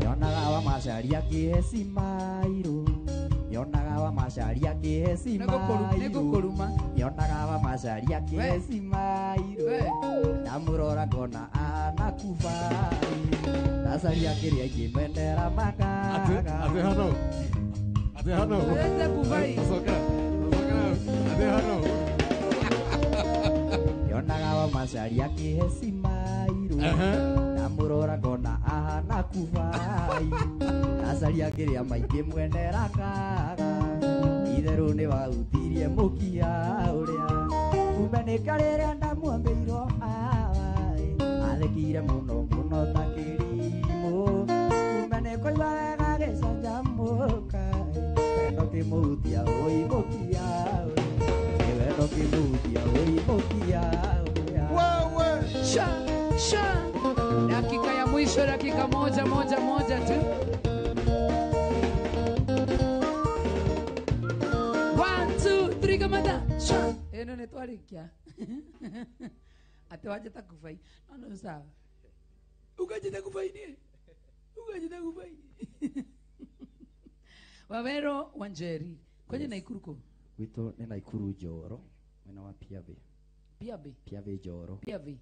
Nyonaga wa macaria kĩheci mairũ Nyonaga wa macaria kĩheci mairũ Nĩngũkũruma Nyonaga wa macaria kĩheci mairũ Ndamũrora ngona anakubai Ndacaria kĩrĩa ingĩmendera makaga Ate hano. Ate kubai. Soka. Ate hano. Nyonaga wa macaria kĩheci mairũ Ndamũrora ngona ahana kubai Ndacaria kĩrĩa maingĩ mwendera kaga Itherũ nĩ wahutirie mũkia ũrĩa Kumbe nĩkĩo rĩrĩa ndamuambĩirwo awai Athekire mũno mũno ta kĩrimũ Kumbe nĩkũigua wega gĩcanjamũka Wendo kĩmũhutia ũimũkia ũrĩa Wendo kĩmũhutia ũimũkia ũrĩa Sha dakika ya mwisho, dakika moja tu. 1, 2, 3 Baby kamata. Sure. Eno ne twarikia. Ate waje takufai. No sawa. Ukaje takufai ni? Ukaje takufai. Wawero Wanjeri. Kwenye Naikuruko? Wito ni Naikuru Joro. Mwena wa Piave. Piave Joro. Piave.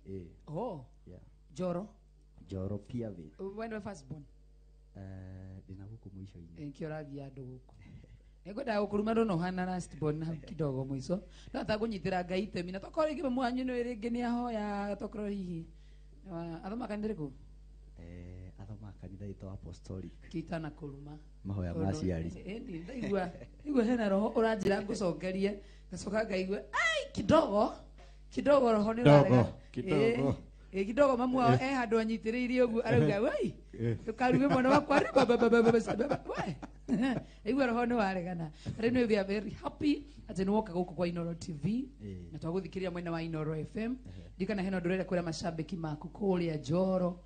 Oh. Yeah. Joro. Joro Piave. When were first born? Dina huko mwisho ini. Nkioravia ndo huko. Ego da ukuruma ndo no hana last born na kidogo mwiso. Na takunyitira gaite mina tokore kibe mwanyu no erege ni aho ya tokoro hihi. Athoma kandireko? Athoma kanitha ito apostolic. Kitana kuruma. Mahoya maciari. Endi ndaigua. Igua hena roho uranjira ngucokerie. Gacoka ngaigua ai kidogo roho ni rarega. Kidogo. Kidogo mamu wao handu anyitiriirie uguo arauga wai tukaruge mwana wakwa we igua roho ni waregana rĩu we are very happy ati nwoka guku kwa Inoro TV na twaguthikiria mwena wa Inoro FM ndikana heno ndurere kwira mashabiki maku kuria Joro